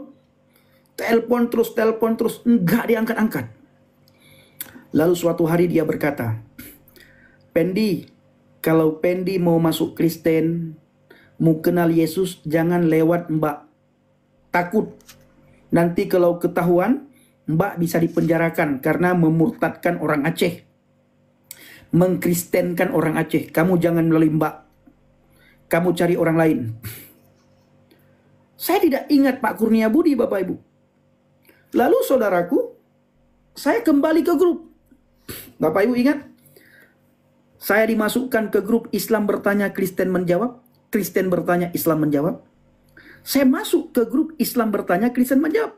Telepon terus, enggak diangkat-angkat. Lalu suatu hari dia berkata, Pendi, kalau Pendi mau masuk Kristen, mau kenal Yesus, jangan lewat Mbak. Takut. Nanti kalau ketahuan, Mbak bisa dipenjarakan karena memurtadkan orang Aceh, mengkristenkan orang Aceh. Kamu jangan melalui Mbak, kamu cari orang lain. Saya tidak ingat Pak Kurnia Budi, Bapak Ibu. Lalu saudaraku, saya kembali ke grup. Bapak Ibu ingat? Saya dimasukkan ke grup Islam bertanya, Kristen menjawab. Kristen bertanya, Islam menjawab. Saya masuk ke grup Islam bertanya, Kristen menjawab.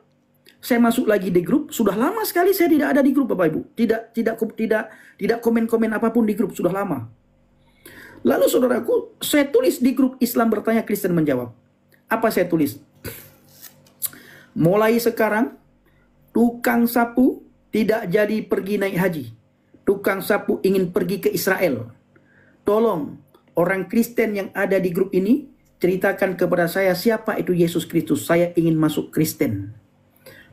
Saya masuk lagi di grup. Sudah lama sekali saya tidak ada di grup, Bapak Ibu. Tidak komen-komen apapun di grup, sudah lama. Lalu saudaraku, saya tulis di grup Islam bertanya, Kristen menjawab. Apa saya tulis? Mulai sekarang, tukang sapu tidak jadi pergi naik haji. Tukang sapu ingin pergi ke Israel. Tolong, orang Kristen yang ada di grup ini, ceritakan kepada saya siapa itu Yesus Kristus. Saya ingin masuk Kristen.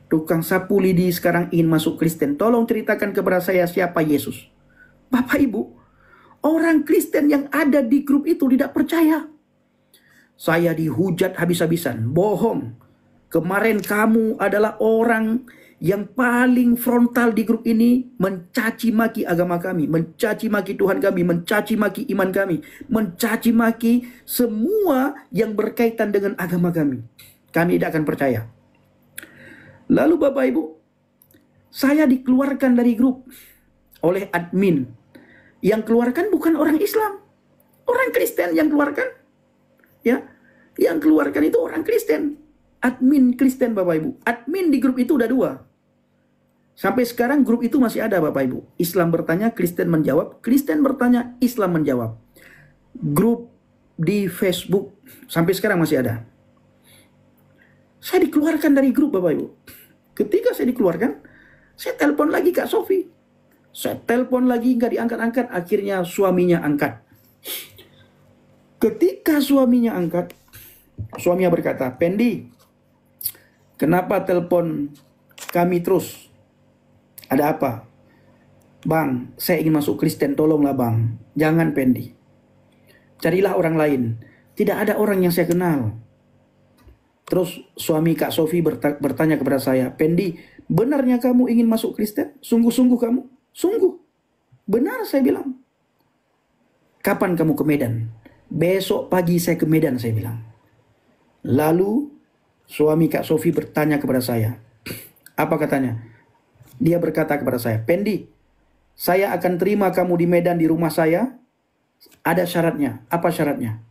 Tukang sapu lidi sekarang ingin masuk Kristen. Tolong ceritakan kepada saya siapa Yesus. Bapak Ibu, orang Kristen yang ada di grup itu tidak percaya. Saya dihujat habis-habisan. Bohong. Kemarin kamu adalah orang yang paling frontal di grup ini, mencaci maki agama kami, mencaci maki Tuhan kami, mencaci maki iman kami, mencaci maki semua yang berkaitan dengan agama kami. Kami tidak akan percaya. Lalu Bapak Ibu, saya dikeluarkan dari grup oleh admin. Yang keluarkan bukan orang Islam, orang Kristen yang keluarkan. Ya, yang keluarkan itu orang Kristen, admin Kristen, Bapak Ibu. Admin di grup itu udah 2. Sampai sekarang grup itu masih ada, Bapak Ibu. Islam bertanya, Kristen menjawab. Kristen bertanya, Islam menjawab. Grup di Facebook sampai sekarang masih ada. Saya dikeluarkan dari grup, Bapak Ibu. Ketika saya dikeluarkan, saya telepon lagi Kak Sofi. Saya telepon lagi, nggak diangkat-angkat. Akhirnya suaminya angkat. Ketika suaminya angkat, suaminya berkata, Pendi, kenapa telepon kami terus? Ada apa? Bang, saya ingin masuk Kristen, tolonglah bang. Jangan Pendi. Carilah orang lain. Tidak ada orang yang saya kenal. Terus suami Kak Sofi bertanya kepada saya, Pendi, benarnya kamu ingin masuk Kristen? Sungguh-sungguh kamu? Sungguh. Benar saya bilang. Kapan kamu ke Medan? Besok pagi saya ke Medan, saya bilang. Lalu suami Kak Sofi bertanya kepada saya. Apa katanya? Dia berkata kepada saya, Pendi, saya akan terima kamu di Medan di rumah saya. Ada syaratnya. Apa syaratnya?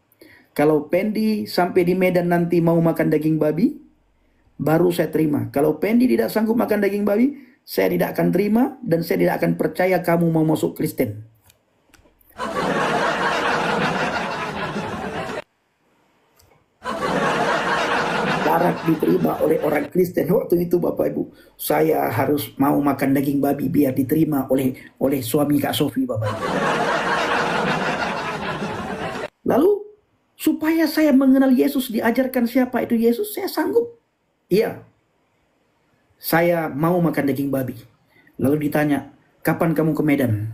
Kalau Pendi sampai di Medan nanti mau makan daging babi, baru saya terima. Kalau Pendi tidak sanggup makan daging babi, saya tidak akan terima dan saya tidak akan percaya kamu mau masuk Kristen. Syarat diterima oleh orang Kristen waktu itu, Bapak Ibu, saya harus mau makan daging babi biar diterima oleh suami Kak Sofi, Bapak Ibu. Lalu supaya saya mengenal Yesus, diajarkan siapa itu Yesus, saya sanggup. Iya, saya mau makan daging babi. Lalu ditanya, kapan kamu ke Medan?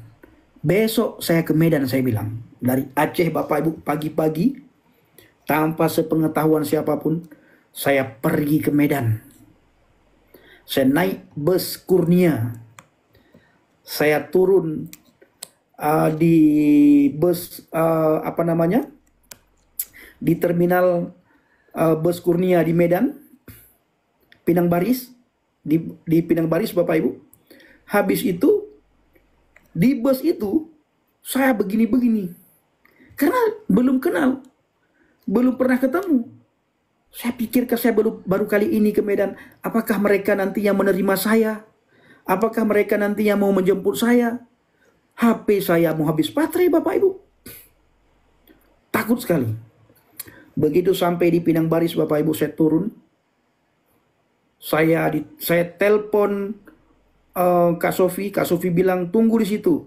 Besok saya ke Medan, saya bilang. Dari Aceh, Bapak Ibu, pagi-pagi, tanpa sepengetahuan siapapun, saya pergi ke Medan. Saya naik bus Kurnia. Saya turun di bus di terminal bus Kurnia di Medan, Pinang Baris, di Pinang Baris, Bapak Ibu. Habis itu di bus itu saya begini-begini karena belum kenal, belum pernah ketemu. Saya pikir saya baru kali ini ke Medan. Apakah mereka nanti yang menerima saya? Apakah mereka nanti yang mau menjemput saya? HP saya mau habis baterai, Bapak Ibu. Takut sekali. Begitu sampai di Pinang Baris, Bapak Ibu, saya turun. Saya telepon Kak Sofi. Kak Sofi bilang, tunggu di situ.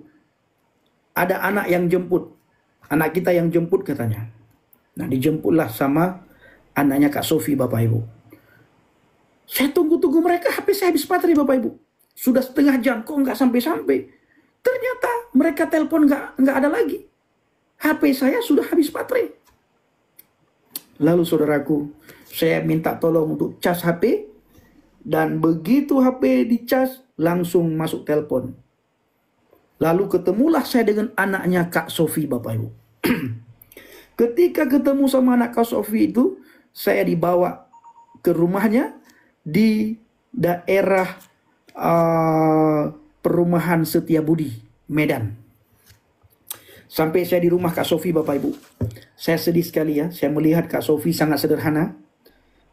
Ada anak yang jemput. Anak kita yang jemput katanya. Nah, dijemputlah sama anaknya Kak Sofi, Bapak Ibu. Saya tunggu-tunggu mereka, HP saya habis baterai, Bapak Ibu. Sudah setengah jam, kok nggak sampai-sampai. Ternyata mereka telepon nggak ada lagi. HP saya sudah habis baterai. Lalu saudaraku, saya minta tolong untuk cas HP. Dan begitu HP dicas, langsung masuk telepon. Lalu ketemulah saya dengan anaknya Kak Sofi, Bapak Ibu. Ketika ketemu sama anak Kak Sofi itu, saya dibawa ke rumahnya di daerah perumahan Setiabudi, Medan. Sampai saya di rumah Kak Sofi, Bapak Ibu. Saya sedih sekali ya, saya melihat Kak Sofi sangat sederhana.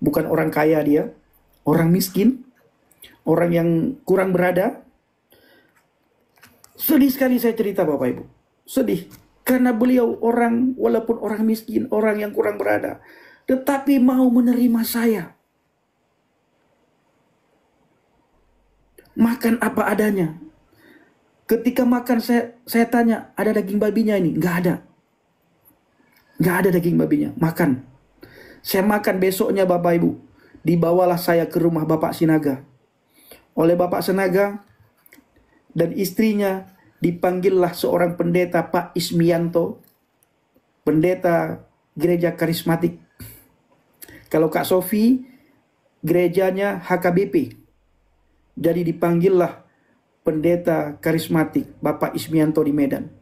Bukan orang kaya dia, orang miskin, orang yang kurang berada. Sedih sekali saya cerita, Bapak Ibu. Sedih. Karena beliau orang, walaupun orang miskin, orang yang kurang berada, tetapi mau menerima saya. Makan apa adanya. Ketika makan saya tanya, ada daging babinya ini? Nggak ada. Nggak ada daging babinya. Makan. Saya makan besoknya, Bapak Ibu. Dibawalah saya ke rumah Bapak Sinaga. Oleh Bapak Sinaga dan istrinya, dipanggillah seorang pendeta, Pak Ismianto, pendeta gereja karismatik. Kalau Kak Sofi, gerejanya HKBP. Jadi dipanggillah pendeta karismatik, Bapak Ismianto di Medan.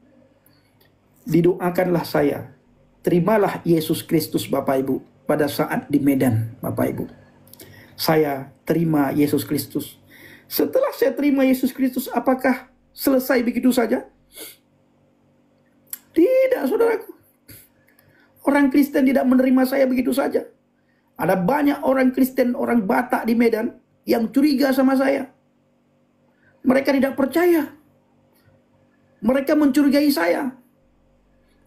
Didoakanlah saya. Terimalah Yesus Kristus, Bapak Ibu, pada saat di Medan, Bapak Ibu. Saya terima Yesus Kristus. Setelah saya terima Yesus Kristus, apakah selesai begitu saja? Tidak, saudaraku. Orang Kristen tidak menerima saya begitu saja. Ada banyak orang Kristen, orang Batak di Medan yang curiga sama saya. Mereka tidak percaya. Mereka mencurigai saya.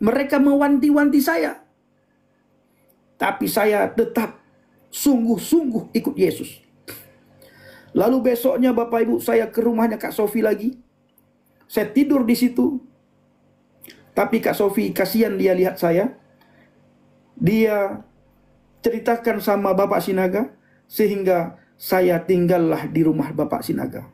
Mereka mewanti-wanti saya. Tapi saya tetap sungguh-sungguh ikut Yesus. Lalu besoknya Bapak Ibu, saya ke rumahnya Kak Sofi lagi. Saya tidur di situ. Tapi Kak Sofi kasihan, dia lihat saya. Dia ceritakan sama Bapak Sinaga, sehingga saya tinggallah di rumah Bapak Sinaga.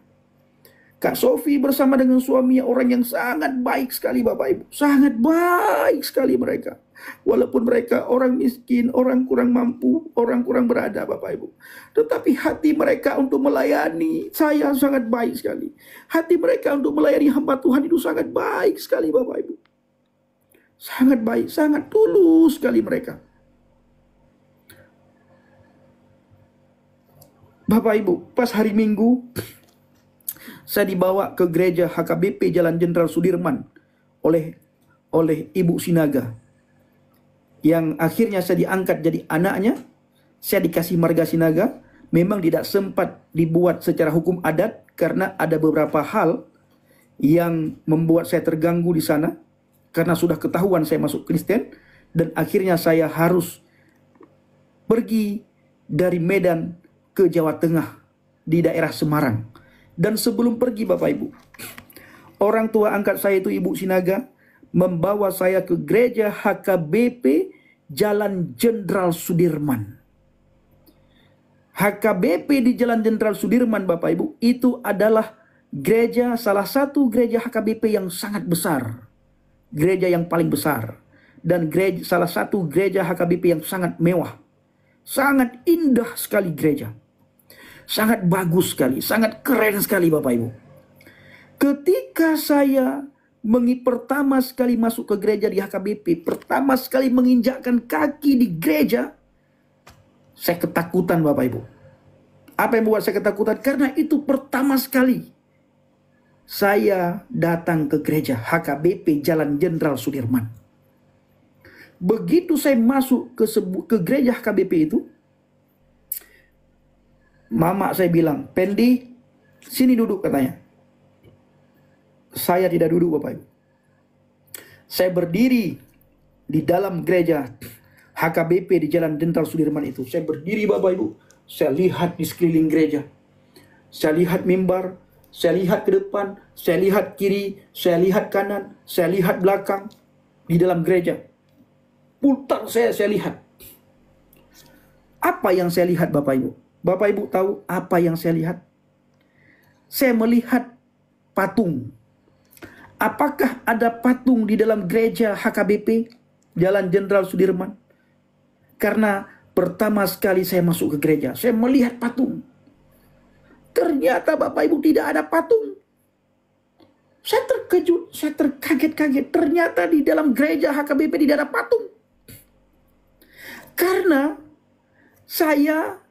Kak Sofi bersama dengan suaminya orang yang sangat baik sekali, Bapak Ibu. Sangat baik sekali mereka. Walaupun mereka orang miskin, orang kurang mampu, orang kurang berada, Bapak Ibu. Tetapi hati mereka untuk melayani saya sangat baik sekali. Hati mereka untuk melayani hamba Tuhan itu sangat baik sekali, Bapak Ibu. Sangat baik, sangat tulus sekali mereka. Bapak Ibu, pas hari Minggu, saya dibawa ke gereja HKBP Jalan Jenderal Sudirman oleh Ibu Sinaga. Yang akhirnya saya diangkat jadi anaknya. Saya dikasih marga Sinaga. Memang tidak sempat dibuat secara hukum adat karena ada beberapa hal yang membuat saya terganggu di sana. Karena sudah ketahuan saya masuk Kristen. Dan akhirnya saya harus pergi dari Medan ke Jawa Tengah di daerah Semarang. Dan sebelum pergi, Bapak Ibu, orang tua angkat saya itu Ibu Sinaga membawa saya ke gereja HKBP Jalan Jenderal Sudirman. HKBP di Jalan Jenderal Sudirman, Bapak Ibu, itu adalah gereja, salah satu gereja HKBP yang sangat besar. Gereja yang paling besar. Dan salah satu gereja HKBP yang sangat mewah. Sangat indah sekali gereja. Sangat bagus sekali, sangat keren sekali, Bapak Ibu. Ketika saya pertama sekali masuk ke gereja di HKBP, pertama sekali menginjakkan kaki di gereja, saya ketakutan, Bapak Ibu. Apa yang membuat saya ketakutan? Karena itu pertama sekali saya datang ke gereja HKBP Jalan Jenderal Sudirman. Begitu saya masuk ke gereja HKBP itu, mama saya bilang, "Pendi, sini duduk," katanya. Saya tidak duduk, Bapak Ibu. Saya berdiri di dalam gereja HKBP di Jalan Jenderal Sudirman itu. Saya berdiri, Bapak Ibu. Saya lihat di sekeliling gereja. Saya lihat mimbar. Saya lihat ke depan. Saya lihat kiri. Saya lihat kanan. Saya lihat belakang. Di dalam gereja. Putar saya lihat. Apa yang saya lihat, Bapak Ibu? Bapak Ibu tahu apa yang saya lihat? Saya melihat patung. Apakah ada patung di dalam gereja HKBP Jalan Jenderal Sudirman? Karena pertama sekali saya masuk ke gereja, saya melihat patung. Ternyata Bapak Ibu tidak ada patung. Saya terkejut, saya terkaget-kaget. Ternyata di dalam gereja HKBP tidak ada patung. Karena saya,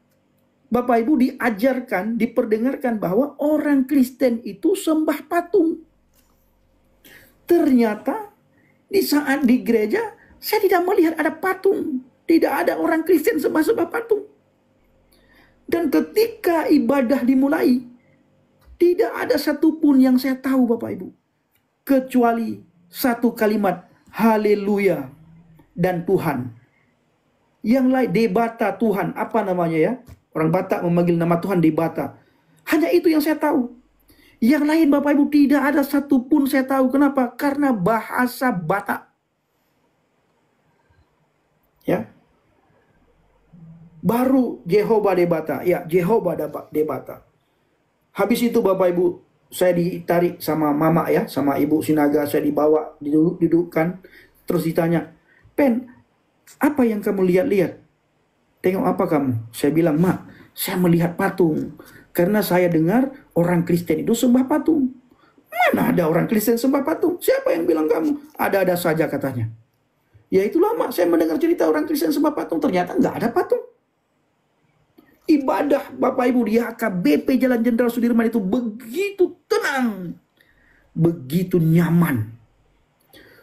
Bapak Ibu, diajarkan, diperdengarkan bahwa orang Kristen itu sembah patung. Ternyata di saat di gereja, saya tidak melihat ada patung. Tidak ada orang Kristen sembah-sembah patung. Dan ketika ibadah dimulai, tidak ada satupun yang saya tahu Bapak Ibu, kecuali satu kalimat, haleluya dan Tuhan. Yang lain, debata Tuhan, apa namanya ya? Orang Batak memanggil nama Tuhan debata. Hanya itu yang saya tahu. Yang lain Bapak Ibu tidak ada satupun saya tahu. Kenapa? Karena bahasa Batak. Ya. Baru Jehovah debata. Ya, Jehovah debata. Habis itu Bapak Ibu, saya ditarik sama mama ya, sama ibu sinaga, saya dibawa, didudukkan, terus ditanya, "Pen, apa yang kamu lihat-lihat? Tengok apa kamu?" Saya bilang, "Mak, saya melihat patung. Karena saya dengar orang Kristen itu sembah patung." "Mana ada orang Kristen sembah patung? Siapa yang bilang kamu?" "Ada-ada saja," katanya. "Ya itulah Mak, saya mendengar cerita orang Kristen sembah patung. Ternyata nggak ada patung." Ibadah Bapak Ibu di HKBP Jalan Jenderal Sudirman itu begitu tenang, begitu nyaman.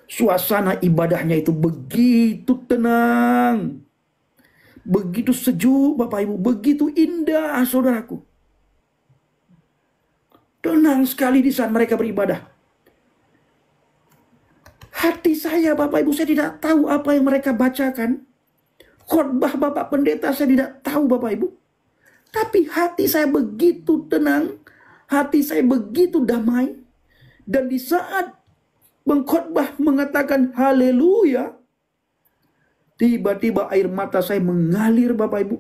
Suasana ibadahnya itu begitu tenang, begitu sejuk Bapak Ibu, begitu indah saudaraku. Tenang sekali di saat mereka beribadah. Hati saya Bapak Ibu, saya tidak tahu apa yang mereka bacakan. Khotbah Bapak Pendeta saya tidak tahu Bapak Ibu. Tapi hati saya begitu tenang, hati saya begitu damai. Dan di saat pengkhotbah mengatakan haleluya, tiba-tiba air mata saya mengalir Bapak Ibu.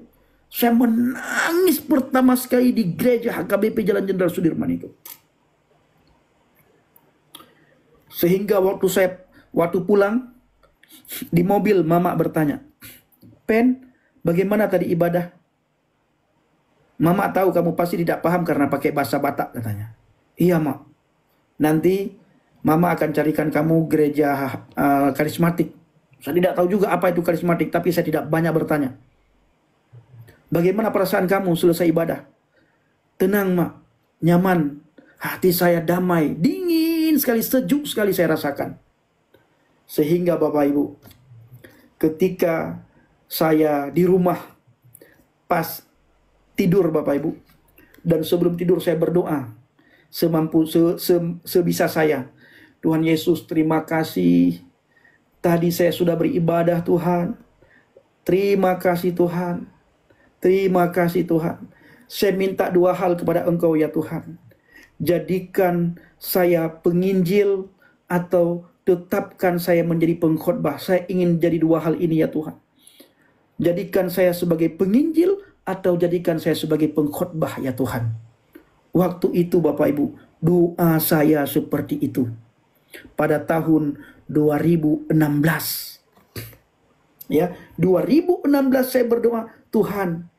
Saya menangis pertama sekali di gereja HKBP Jalan Jenderal Sudirman itu. Sehingga waktu pulang di mobil mama bertanya, "Pen, bagaimana tadi ibadah?" "Mama tahu kamu pasti tidak paham karena pakai bahasa Batak," katanya. "Iya Mak, nanti Mama akan carikan kamu gereja karismatik." Saya tidak tahu juga apa itu karismatik, tapi saya tidak banyak bertanya. "Bagaimana perasaan kamu selesai ibadah?" "Tenang Mak, nyaman, hati saya damai, dingin sekali, sejuk sekali saya rasakan." Sehingga Bapak Ibu, ketika saya di rumah pas tidur Bapak Ibu, dan sebelum tidur saya berdoa sebisa saya. "Tuhan Yesus, terima kasih. Tadi saya sudah beribadah Tuhan. Terima kasih Tuhan. Terima kasih Tuhan. Saya minta dua hal kepada Engkau ya Tuhan. Jadikan saya penginjil atau tetapkan saya menjadi pengkhotbah. Saya ingin jadi dua hal ini ya Tuhan. Jadikan saya sebagai penginjil atau jadikan saya sebagai pengkhotbah ya Tuhan." Waktu itu Bapak Ibu, doa saya seperti itu. Pada tahun 2016. Ya, 2016 saya berdoa, "Tuhan,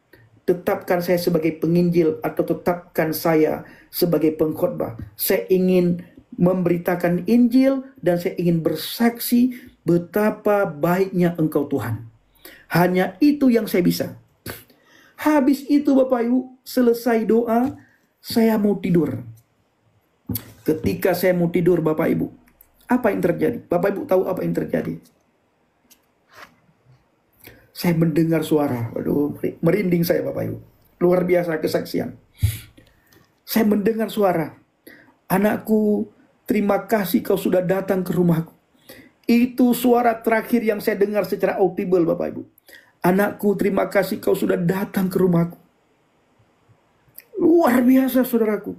tetapkan saya sebagai penginjil atau tetapkan saya sebagai pengkhotbah. Saya ingin memberitakan Injil dan saya ingin bersaksi betapa baiknya Engkau Tuhan." Hanya itu yang saya bisa. Habis itu Bapak Ibu, selesai doa, saya mau tidur. Ketika saya mau tidur Bapak Ibu, apa yang terjadi? Bapak Ibu tahu apa yang terjadi? Saya mendengar suara, aduh, merinding saya Bapak Ibu. Luar biasa kesaksian. Saya mendengar suara, "Anakku, terima kasih kau sudah datang ke rumahku." Itu suara terakhir yang saya dengar secara audible Bapak Ibu. "Anakku, terima kasih kau sudah datang ke rumahku." Luar biasa saudaraku.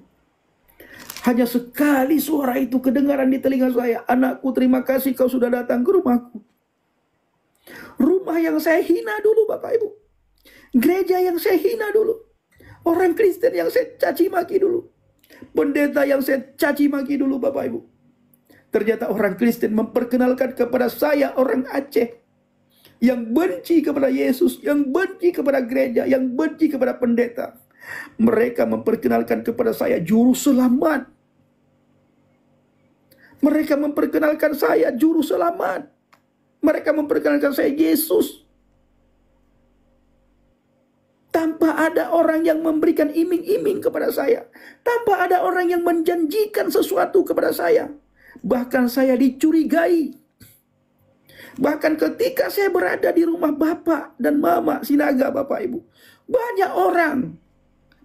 Hanya sekali suara itu kedengaran di telinga saya. "Anakku, terima kasih kau sudah datang ke rumahku." Rumah yang saya hina dulu Bapak Ibu. Gereja yang saya hina dulu. Orang Kristen yang saya caci maki dulu. Pendeta yang saya caci maki dulu Bapak Ibu. Ternyata orang Kristen memperkenalkan kepada saya orang Aceh yang benci kepada Yesus, yang benci kepada gereja, yang benci kepada pendeta. Mereka memperkenalkan kepada saya juru selamat. Mereka memperkenalkan saya juru selamat. Mereka memperkenalkan saya Yesus. Tanpa ada orang yang memberikan iming-iming kepada saya. Tanpa ada orang yang menjanjikan sesuatu kepada saya. Bahkan saya dicurigai. Bahkan ketika saya berada di rumah Bapak dan Mama Sinaga, Bapak Ibu, banyak orang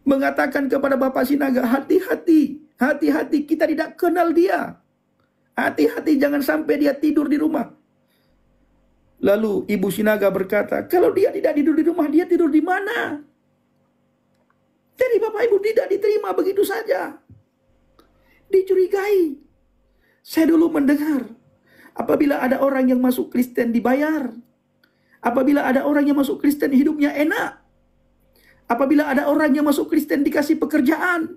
mengatakan kepada Bapak Sinaga, hati-hati, hati-hati, kita tidak kenal dia. Hati-hati, jangan sampai dia tidur di rumah. Lalu Ibu Sinaga berkata, kalau dia tidak tidur di rumah, dia tidur di mana? Jadi Bapak Ibu tidak diterima begitu saja. Dicurigai. Saya dulu mendengar, apabila ada orang yang masuk Kristen dibayar. Apabila ada orang yang masuk Kristen hidupnya enak. Apabila ada orang yang masuk Kristen dikasih pekerjaan.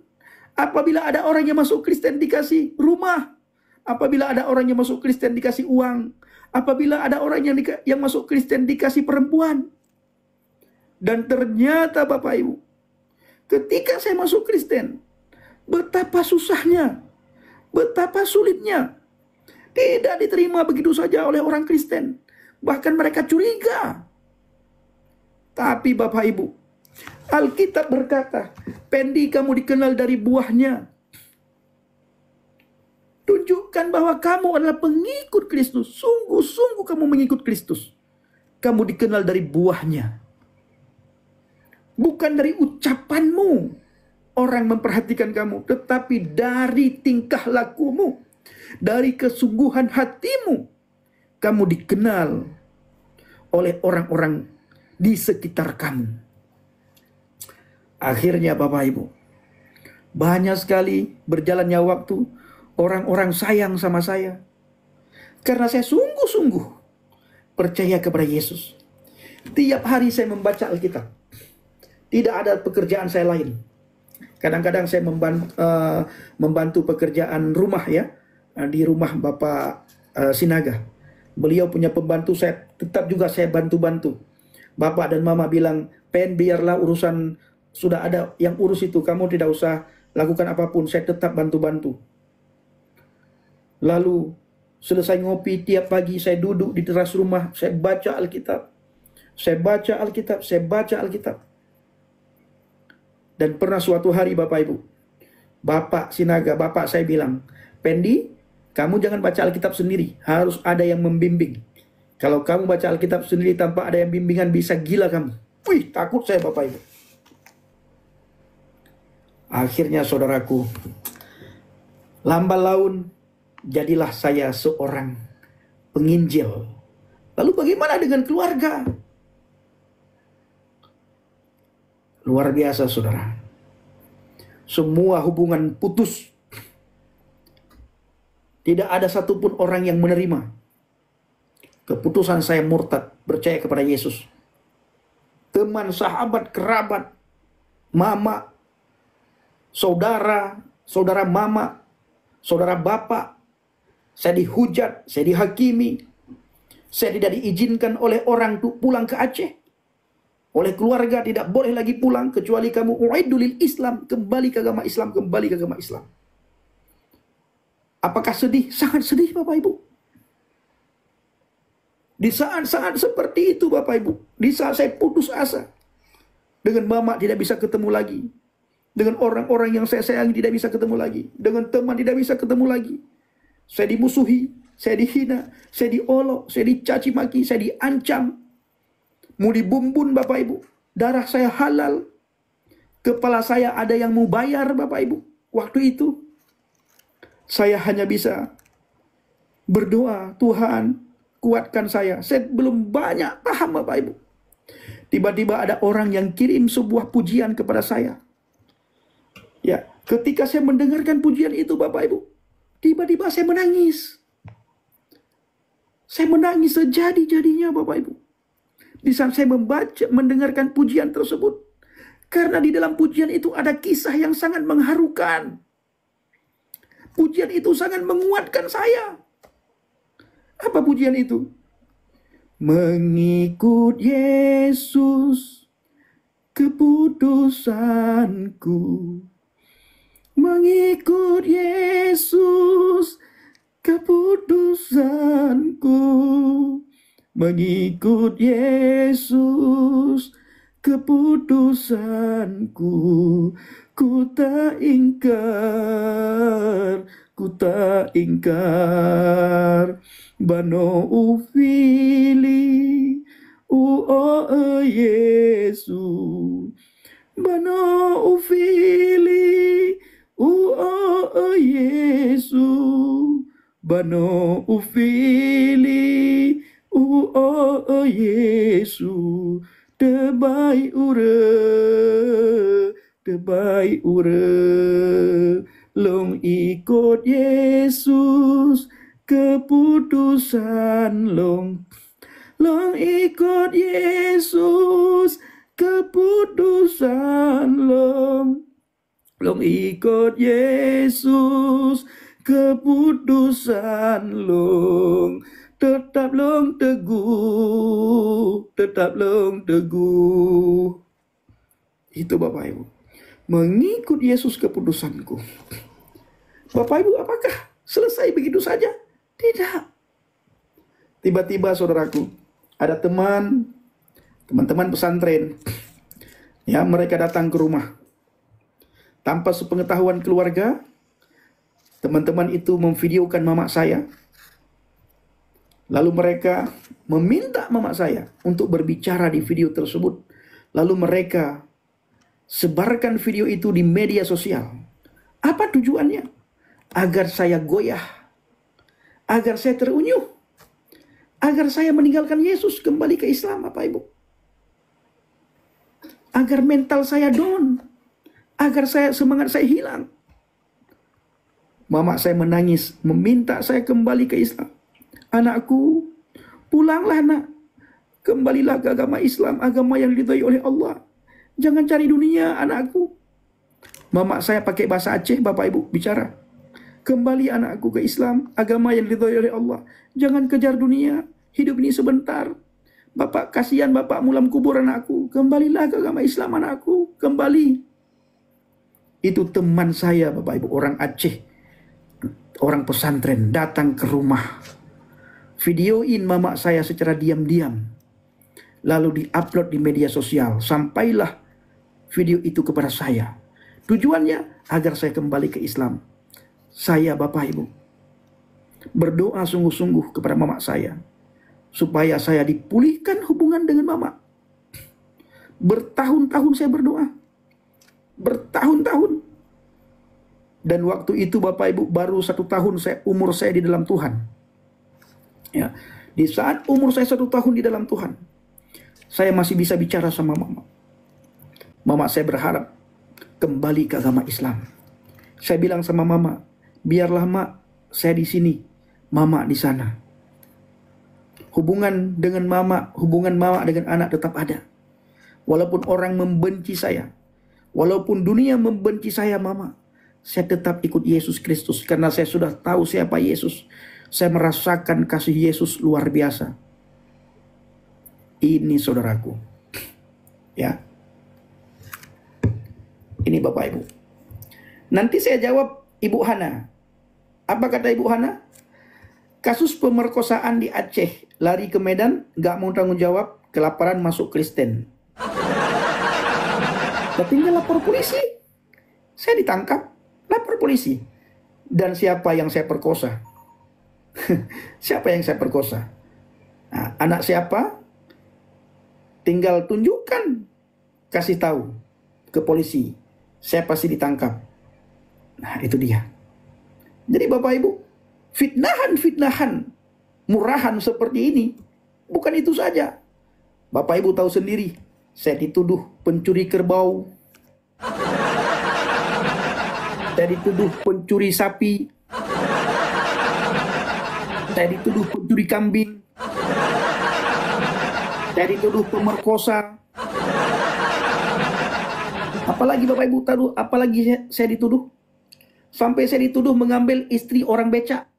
Apabila ada orang yang masuk Kristen dikasih rumah. Apabila ada orang yang masuk Kristen dikasih uang. Apabila ada orang yang masuk Kristen dikasih perempuan. Dan ternyata Bapak Ibu, ketika saya masuk Kristen, betapa susahnya, betapa sulitnya. Tidak diterima begitu saja oleh orang Kristen. Bahkan mereka curiga. Tapi Bapak Ibu, Alkitab berkata, Pendi, kamu dikenal dari buahnya. Tunjukkan bahwa kamu adalah pengikut Kristus. Sungguh-sungguh kamu mengikut Kristus. Kamu dikenal dari buahnya. Bukan dari ucapanmu orang memperhatikan kamu, tetapi dari tingkah lakumu, dari kesungguhan hatimu, kamu dikenal oleh orang-orang di sekitar kamu. Akhirnya Bapak Ibu, banyak sekali berjalannya waktu, orang-orang sayang sama saya. Karena saya sungguh-sungguh percaya kepada Yesus. Tiap hari saya membaca Alkitab. Tidak ada pekerjaan saya lain. Kadang-kadang saya membantu pekerjaan rumah ya. Di rumah Bapak Sinaga. Beliau punya pembantu, saya tetap juga saya bantu-bantu. Bapak dan Mama bilang, Pen, biarlah urusan sudah ada yang urus itu. Kamu tidak usah lakukan apapun. Saya tetap bantu-bantu. Lalu selesai ngopi tiap pagi saya duduk di teras rumah, saya baca Alkitab. Saya baca Alkitab, saya baca Alkitab. Dan pernah suatu hari Bapak Ibu, Bapak Sinaga, Bapak saya bilang, Pendi, kamu jangan baca Alkitab sendiri, harus ada yang membimbing. Kalau kamu baca Alkitab sendiri tanpa ada yang bimbingan, bisa gila kamu. Wih, takut saya Bapak Ibu. Akhirnya saudaraku, lambat laun, jadilah saya seorang penginjil. Lalu bagaimana dengan keluarga? Luar biasa saudara. Semua hubungan putus. Tidak ada satupun orang yang menerima keputusan saya murtad, percaya kepada Yesus. Teman, sahabat, kerabat, mama, saudara, saudara mama, saudara bapak, saya dihujat, saya dihakimi. Saya tidak diizinkan oleh orang untuk pulang ke Aceh. Oleh keluarga tidak boleh lagi pulang kecuali kamu uidulil Islam, kembali ke agama Islam, kembali ke agama Islam. Apakah sedih? Sangat sedih Bapak Ibu. Di saat-saat seperti itu Bapak Ibu, di saat saya putus asa, dengan mama tidak bisa ketemu lagi, dengan orang-orang yang saya sayangi tidak bisa ketemu lagi, dengan teman tidak bisa ketemu lagi. Saya dimusuhi, saya dihina, saya diolok, saya dicaci maki, saya diancam. Mau dibumbun Bapak Ibu. Darah saya halal. Kepala saya ada yang mau bayar Bapak Ibu. Waktu itu saya hanya bisa berdoa, Tuhan kuatkan saya. Saya belum banyak paham Bapak Ibu. Tiba-tiba ada orang yang kirim sebuah pujian kepada saya. Ya, ketika saya mendengarkan pujian itu Bapak Ibu, tiba-tiba saya menangis. Saya menangis sejadi-jadinya Bapak Ibu. Di saat saya mendengarkan pujian tersebut. Karena di dalam pujian itu ada kisah yang sangat mengharukan. Pujian itu sangat menguatkan saya. Apa pujian itu? Mengikut Yesus, keputusanku. Mengikut Yesus, keputusanku. Mengikut Yesus, keputusanku. Ku tak ingkar, ku tak ingkar. Bano ufili, Yesu. Bano ufili, Yesu. Bano ufili, Yesu. Tebai ure, long ikut Yesus, keputusan long ikut Yesus, keputusan long ikut Yesus, keputusan long. Tetap long teguh, tetap long teguh. Itu Bapak Ibu. Mengikut Yesus keputusanku. Bapak Ibu, apakah selesai begitu saja? Tidak. Tiba-tiba saudaraku, ada teman-teman pesantren. Ya, mereka datang ke rumah. Tanpa sepengetahuan keluarga, teman-teman itu memvideokan mama saya. Lalu mereka meminta mama saya untuk berbicara di video tersebut. Lalu mereka sebarkan video itu di media sosial. Apa tujuannya? Agar saya goyah. Agar saya terunyuh. Agar saya meninggalkan Yesus, kembali ke Islam, Bapak Ibu. Agar mental saya down. Agar semangat saya hilang. Mama saya menangis, meminta saya kembali ke Islam. Anakku, pulanglah nak. Kembalilah ke agama Islam, agama yang diridhai oleh Allah. Jangan cari dunia, anakku. Mama saya pakai bahasa Aceh, Bapak Ibu, bicara. Kembali anakku ke Islam, agama yang diridhai oleh Allah. Jangan kejar dunia, hidup ini sebentar. Bapak, kasihan bapak mulam kubur anakku. Kembalilah ke agama Islam anakku, kembali. Itu teman saya, Bapak Ibu, orang Aceh. Orang pesantren datang ke rumah. Videoin mama saya secara diam-diam. Lalu diupload di media sosial. Sampailah video itu kepada saya. Tujuannya agar saya kembali ke Islam. Saya, Bapak Ibu, berdoa sungguh-sungguh kepada mama saya. Supaya saya dipulihkan hubungan dengan mama. Bertahun-tahun saya berdoa. Bertahun-tahun. Dan waktu itu Bapak Ibu baru 1 tahun umur saya di dalam Tuhan. Ya, di saat umur saya 1 tahun di dalam Tuhan, saya masih bisa bicara sama mama. Mama saya berharap kembali ke agama Islam. Saya bilang sama mama, biarlah mak, saya di sini, mama di sana. Hubungan mama dengan anak tetap ada. Walaupun orang membenci saya, walaupun dunia membenci saya, mama, saya tetap ikut Yesus Kristus karena saya sudah tahu siapa Yesus. Saya merasakan kasih Yesus luar biasa. Ini saudaraku. Ya. Ini Bapak Ibu. Nanti saya jawab Ibu Hana. Apa kata Ibu Hana? Kasus pemerkosaan di Aceh. Lari ke Medan, gak mau tanggung jawab, kelaparan masuk Kristen. Tinggal lapor polisi. Saya ditangkap, lapor polisi. Dan siapa yang saya perkosa? Siapa yang saya perkosa? Nah, anak siapa? Tinggal tunjukkan, kasih tahu ke polisi. Saya pasti ditangkap. Nah, itu dia. Jadi Bapak Ibu, fitnahan murahan seperti ini bukan itu saja. Bapak Ibu tahu sendiri, saya dituduh pencuri kerbau. Saya dituduh pencuri sapi. Saya dituduh pencuri kambing. Saya dituduh pemerkosa. Apalagi Bapak Ibu tahu, apalagi saya dituduh? Sampai saya dituduh mengambil istri orang becak.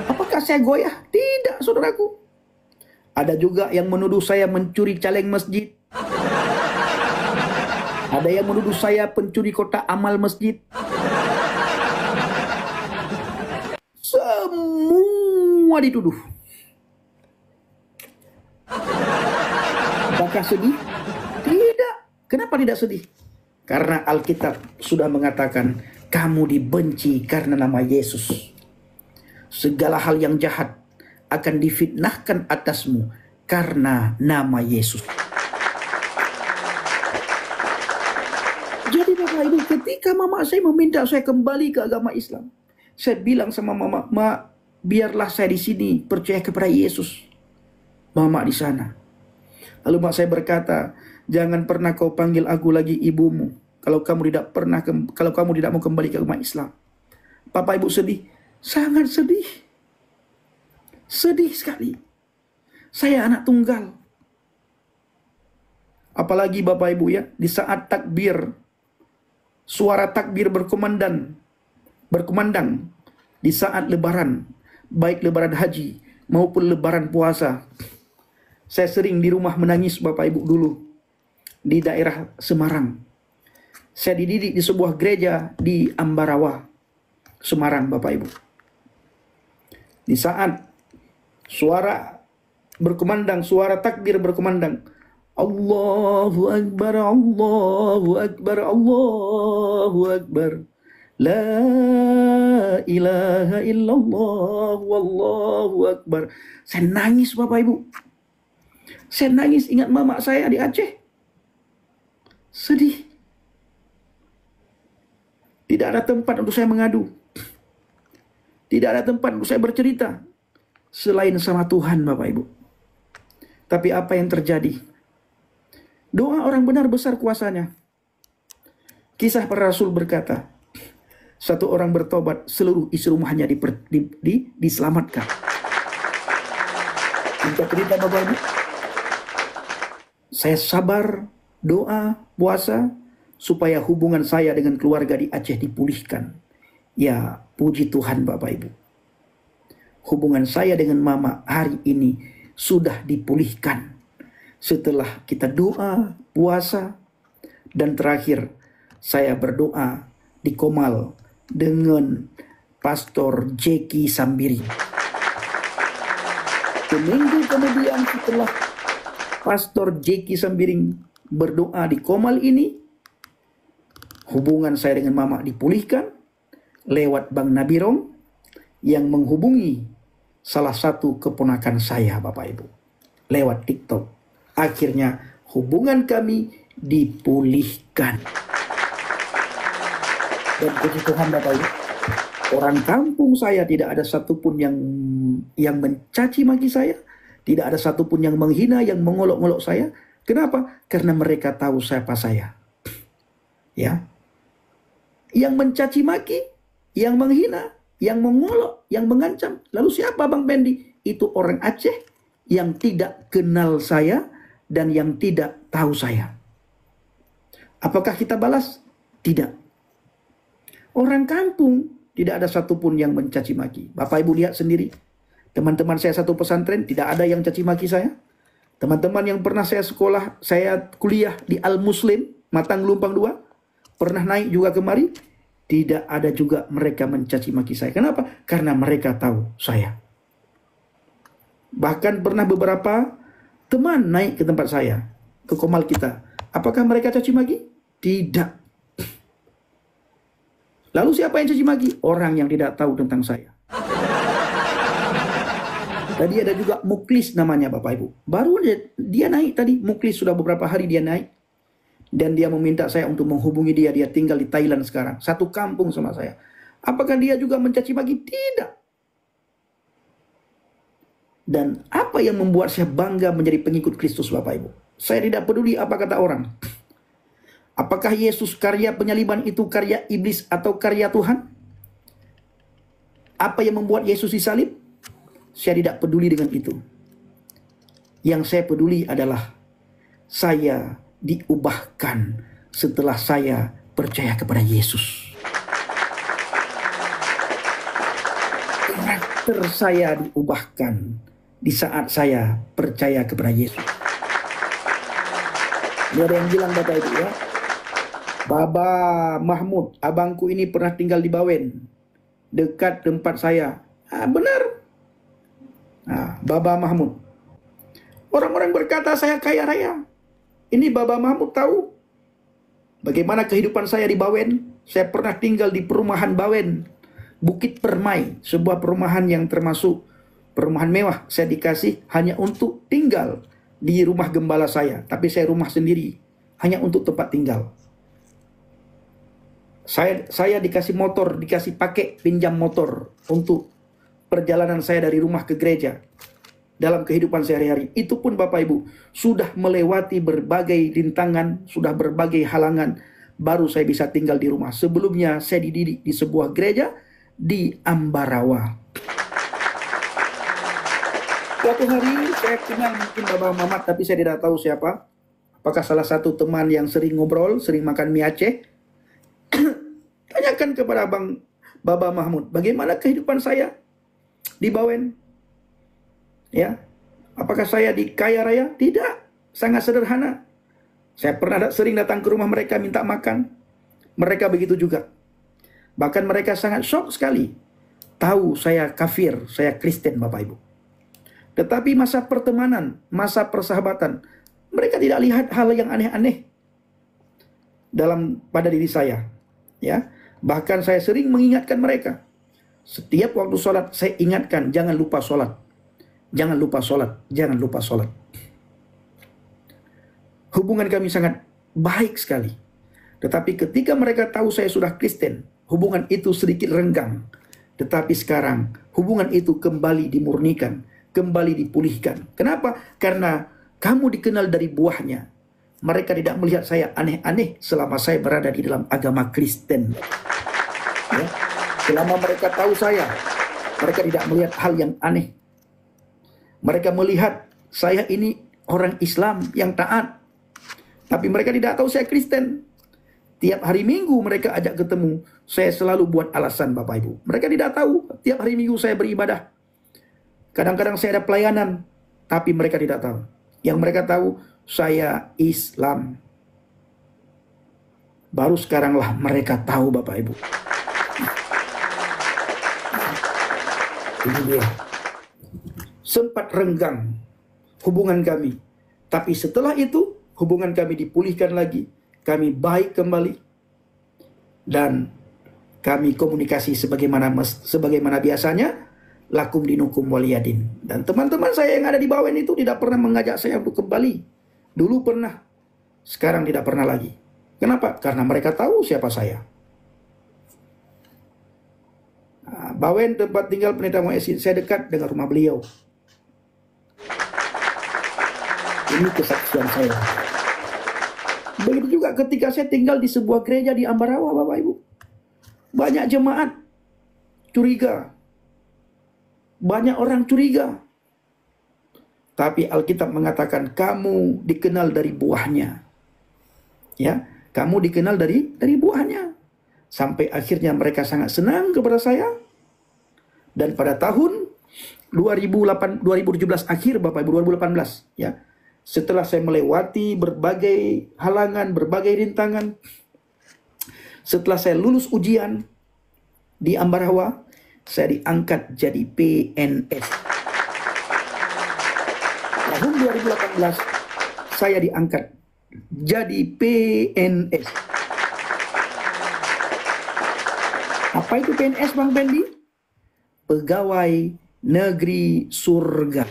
Apakah saya goyah? Tidak, saudaraku. Ada juga yang menuduh saya mencuri caleng masjid. Ada yang menuduh saya pencuri kotak amal masjid. Semua dituduh. Apakah sedih? Tidak. Kenapa tidak sedih? Karena Alkitab sudah mengatakan, kamu dibenci karena nama Yesus. Segala hal yang jahat akan difitnahkan atasmu karena nama Yesus. Jadi Bapak Ibu, ketika mama saya meminta saya kembali ke agama Islam, saya bilang sama mama, "Ma, biarlah saya di sini percaya kepada Yesus. Mama di sana." Lalu mak saya berkata, "Jangan pernah kau panggil aku lagi ibumu. Kalau kamu tidak mau kembali ke agama Islam." Bapak Ibu sedih, sangat sedih. Sedih sekali. Saya anak tunggal. Apalagi Bapak Ibu ya, di saat takbir, suara takbir berkumandang di saat lebaran, baik lebaran haji maupun lebaran puasa. Saya sering di rumah menangis Bapak Ibu dulu di daerah Semarang. Saya dididik di sebuah gereja di Ambarawa, Semarang Bapak Ibu. Di saat suara berkumandang, suara takbir berkumandang, Allahu Akbar, Allahu Akbar, Allahu Akbar, La ilaha illallah, Wallahu Akbar. Saya nangis Bapak Ibu. Saya nangis ingat mama saya di Aceh. Sedih. Tidak ada tempat untuk saya mengadu. Tidak ada tempat untuk saya bercerita selain sama Tuhan Bapak Ibu. Tapi apa yang terjadi? Doa orang benar besar kuasanya. Kisah para Rasul berkata, satu orang bertobat, seluruh isi rumahnya diselamatkan. Untuk cerita Bapak Ibu, saya sabar, doa, puasa, supaya hubungan saya dengan keluarga di Aceh dipulihkan. Ya, puji Tuhan Bapak Ibu. Hubungan saya dengan mama hari ini sudah dipulihkan. Setelah kita doa, puasa, dan terakhir saya berdoa di Komal dengan Pastor Jeki Sambiri. Seminggu kemudian setelah Pastor Jeki Sambiring berdoa di Komal ini, hubungan saya dengan mama dipulihkan lewat Bang Nabirong yang menghubungi salah satu keponakan saya Bapak Ibu lewat TikTok. Akhirnya hubungan kami dipulihkan. Dan puji Tuhan Bapak Ibu, orang kampung saya tidak ada satupun yang mencaci maki saya. Tidak ada satupun yang menghina, yang mengolok-olok saya. Kenapa? Karena mereka tahu siapa saya. Ya. Yang mencaci maki, yang menghina, yang mengolok, yang mengancam. Lalu siapa Bang Pendi? Itu orang Aceh yang tidak kenal saya dan yang tidak tahu saya. Apakah kita balas? Tidak. Orang kampung tidak ada satupun yang mencaci maki. Bapak Ibu lihat sendiri. Teman-teman saya satu pesantren, tidak ada yang caci maki saya. Teman-teman yang pernah saya kuliah di Al-Muslim, Matang Lumpang 2, pernah naik juga kemari, tidak ada juga mereka mencaci maki saya. Kenapa? Karena mereka tahu saya. Bahkan pernah beberapa teman naik ke tempat saya, ke Komal kita. Apakah mereka caci maki? Tidak. Lalu siapa yang caci maki? Orang yang tidak tahu tentang saya. Tadi ada juga Muklis namanya Bapak Ibu. Baru dia naik tadi. Muklis sudah beberapa hari dia naik. Dan dia meminta saya untuk menghubungi dia. Dia tinggal di Thailand sekarang. Satu kampung sama saya. Apakah dia juga mencaci maki? Tidak. Dan apa yang membuat saya bangga menjadi pengikut Kristus Bapak Ibu? Saya tidak peduli apa kata orang. Apakah Yesus karya penyaliban itu karya iblis atau karya Tuhan? Apa yang membuat Yesus disalib? Saya tidak peduli dengan itu. Yang saya peduli adalah saya diubahkan setelah saya percaya kepada Yesus. Karakter saya diubahkan di saat saya percaya kepada Yesus. Ini ada yang bilang Bapak Ibu ya, Baba Mahmud, abangku ini pernah tinggal di Bawen, dekat tempat saya. Benar. Baba Mahmud. Orang-orang berkata saya kaya raya. Ini Baba Mahmud tahu bagaimana kehidupan saya di Bawen. Saya pernah tinggal di perumahan Bawen, Bukit Permai, sebuah perumahan yang termasuk perumahan mewah. Saya dikasih hanya untuk tinggal di rumah gembala saya, tapi saya rumah sendiri, hanya untuk tempat tinggal. Saya dikasih motor, dikasih pakai pinjam motor untuk perjalanan saya dari rumah ke gereja dalam kehidupan sehari-hari. Itu pun Bapak Ibu sudah melewati berbagai rintangan, sudah berbagai halangan, baru saya bisa tinggal di rumah. Sebelumnya saya dididik di sebuah gereja di Ambarawa. Suatu hari saya kenal mungkin Bapak Mamat, tapi saya tidak tahu siapa. Apakah salah satu teman yang sering ngobrol, sering makan mie Aceh. Tanyakan kepada Abang Baba Mahmud, bagaimana kehidupan saya di Bawen? Ya, apakah saya di kaya raya? Tidak, sangat sederhana. Saya pernah sering datang ke rumah mereka minta makan. Mereka begitu juga. Bahkan mereka sangat shock sekali tahu saya kafir, saya Kristen Bapak Ibu. Tetapi masa pertemanan, masa persahabatan, mereka tidak lihat hal yang aneh-aneh pada diri saya. Ya, bahkan saya sering mengingatkan mereka. Setiap waktu sholat saya ingatkan, jangan lupa sholat. Jangan lupa sholat. Jangan lupa sholat. Hubungan kami sangat baik sekali. Tetapi ketika mereka tahu saya sudah Kristen, hubungan itu sedikit renggang. Tetapi sekarang hubungan itu kembali dimurnikan, kembali dipulihkan. Kenapa? Karena kamu dikenal dari buahnya. Mereka tidak melihat saya aneh-aneh selama saya berada di dalam agama Kristen. Ya. Selama mereka tahu saya, mereka tidak melihat hal yang aneh. Mereka melihat saya ini orang Islam yang taat. Tapi mereka tidak tahu saya Kristen. Tiap hari Minggu mereka ajak ketemu, saya selalu buat alasan Bapak Ibu. Mereka tidak tahu tiap hari Minggu saya beribadah. Kadang-kadang saya ada pelayanan, tapi mereka tidak tahu. Yang mereka tahu, saya Islam. Baru sekaranglah mereka tahu Bapak Ibu. Ini dia. Sempat renggang hubungan kami. Tapi setelah itu, hubungan kami dipulihkan lagi. Kami baik kembali. Dan kami komunikasi sebagaimana biasanya. Lakum dinukum waliyadin. Dan teman-teman saya yang ada di Bawen itu tidak pernah mengajak saya untuk kembali. Dulu pernah, sekarang tidak pernah lagi. Kenapa? Karena mereka tahu siapa saya. Bawen tempat tinggal Pendeta Muezzin, saya dekat dengan rumah beliau. Ini kesaksian saya. Begitu juga ketika saya tinggal di sebuah gereja di Ambarawa, Bapak Ibu. Banyak jemaat curiga. Banyak orang curiga. Tapi Alkitab mengatakan kamu dikenal dari buahnya. Ya, kamu dikenal dari buahnya. Sampai akhirnya mereka sangat senang kepada saya. Dan pada tahun 2017 akhir Bapak Ibu, 2018 ya. Setelah saya melewati berbagai halangan, berbagai rintangan, setelah saya lulus ujian di Ambarawa, saya diangkat jadi PNS. Tahun 2018 saya diangkat jadi PNS. Apa itu PNS Bang Bendi? Pegawai Negeri Surga.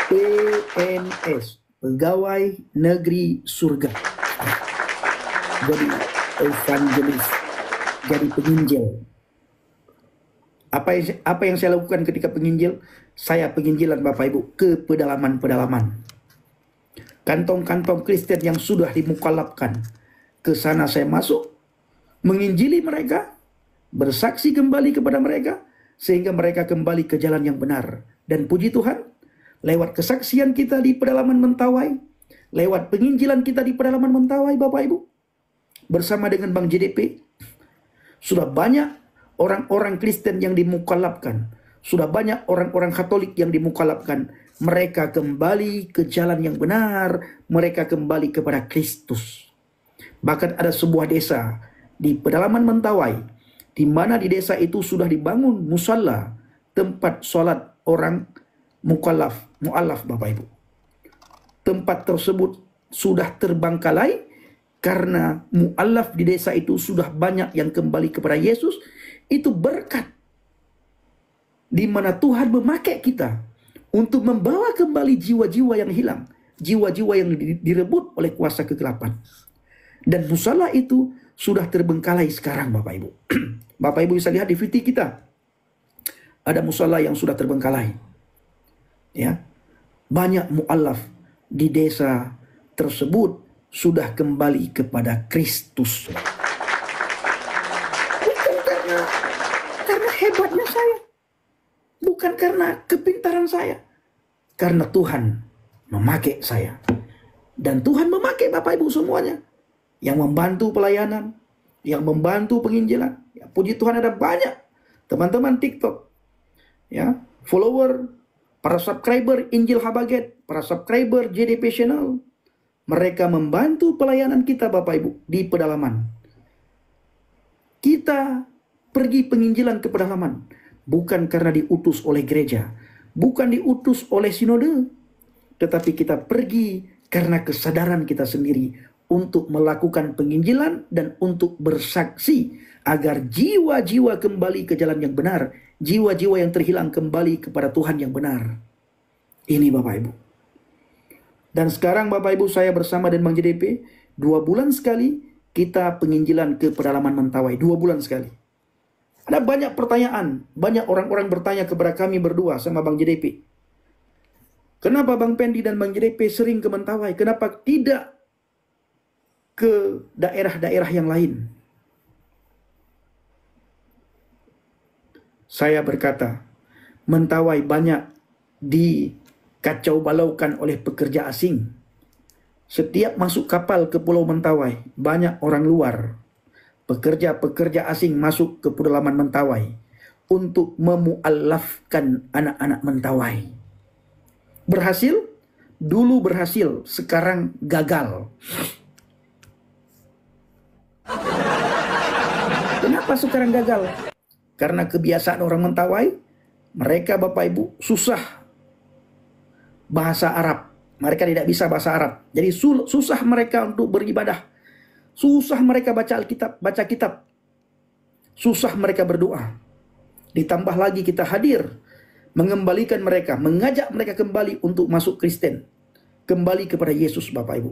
PNS, Pegawai Negeri Surga. Jadi evangelis, jadi penginjil. Apa yang saya lakukan ketika penginjil? Saya penginjilan Bapak Ibu ke pedalaman-pedalaman. Kantong-kantong Kristen yang sudah dimukalapkan. Ke sana saya masuk, menginjili mereka, bersaksi kembali kepada mereka, sehingga mereka kembali ke jalan yang benar. Dan puji Tuhan, lewat kesaksian kita di pedalaman Mentawai, lewat penginjilan kita di pedalaman Mentawai Bapak Ibu, bersama dengan Bang JDP, sudah banyak orang-orang Kristen yang dimukalapkan. Sudah banyak orang-orang Katolik yang dimukalafkan. Mereka kembali ke jalan yang benar. Mereka kembali kepada Kristus. Bahkan ada sebuah desa di pedalaman Mentawai, di mana di desa itu sudah dibangun musalla, tempat sholat orang mu'alaf Bapak Ibu. Tempat tersebut sudah terbengkalai karena mu'alaf di desa itu sudah banyak yang kembali kepada Yesus. Itu berkat di mana Tuhan memakai kita untuk membawa kembali jiwa-jiwa yang hilang, jiwa-jiwa yang direbut oleh kuasa kegelapan. Dan musala itu sudah terbengkalai sekarang Bapak Ibu. Bapak Ibu bisa lihat di VT kita, ada musala yang sudah terbengkalai. Ya, banyak mu'alaf di desa tersebut sudah kembali kepada Kristus. Bukan karena hebatnya saya, bukan karena kepintaran saya, karena Tuhan memakai saya. Dan Tuhan memakai Bapak Ibu semuanya, yang membantu pelayanan, yang membantu penginjilan. Ya, puji Tuhan ada banyak teman-teman TikTok, ya, follower, para subscriber Injil Habaget, para subscriber JDP Channel. Mereka membantu pelayanan kita Bapak Ibu di pedalaman. Kita pergi penginjilan ke pedalaman bukan karena diutus oleh gereja, bukan diutus oleh sinode, tetapi kita pergi karena kesadaran kita sendiri untuk melakukan penginjilan dan untuk bersaksi agar jiwa-jiwa kembali ke jalan yang benar, jiwa-jiwa yang terhilang kembali kepada Tuhan yang benar. Ini Bapak Ibu. Dan sekarang Bapak Ibu, saya bersama dan Bang JDP 2 bulan sekali kita penginjilan ke pedalaman Mentawai, 2 bulan sekali. Ada banyak pertanyaan, banyak orang-orang bertanya kepada kami berdua sama Bang JDP. Kenapa Bang Pendi dan Bang JDP sering ke Mentawai? Kenapa tidak ke daerah-daerah yang lain? Saya berkata, Mentawai banyak dikacau balaukan oleh pekerja asing. Setiap masuk kapal ke Pulau Mentawai, banyak orang luar, pekerja-pekerja asing masuk ke pedalaman Mentawai untuk memualafkan anak-anak Mentawai. Berhasil? Dulu berhasil, sekarang gagal. Kenapa sekarang gagal? Karena kebiasaan orang Mentawai, mereka Bapak Ibu susah bahasa Arab. Mereka tidak bisa bahasa Arab. Jadi susah mereka untuk beribadah. Susah mereka baca Alkitab, baca kitab. Susah mereka berdoa. Ditambah lagi kita hadir, mengembalikan mereka, mengajak mereka kembali untuk masuk Kristen. Kembali kepada Yesus Bapak Ibu.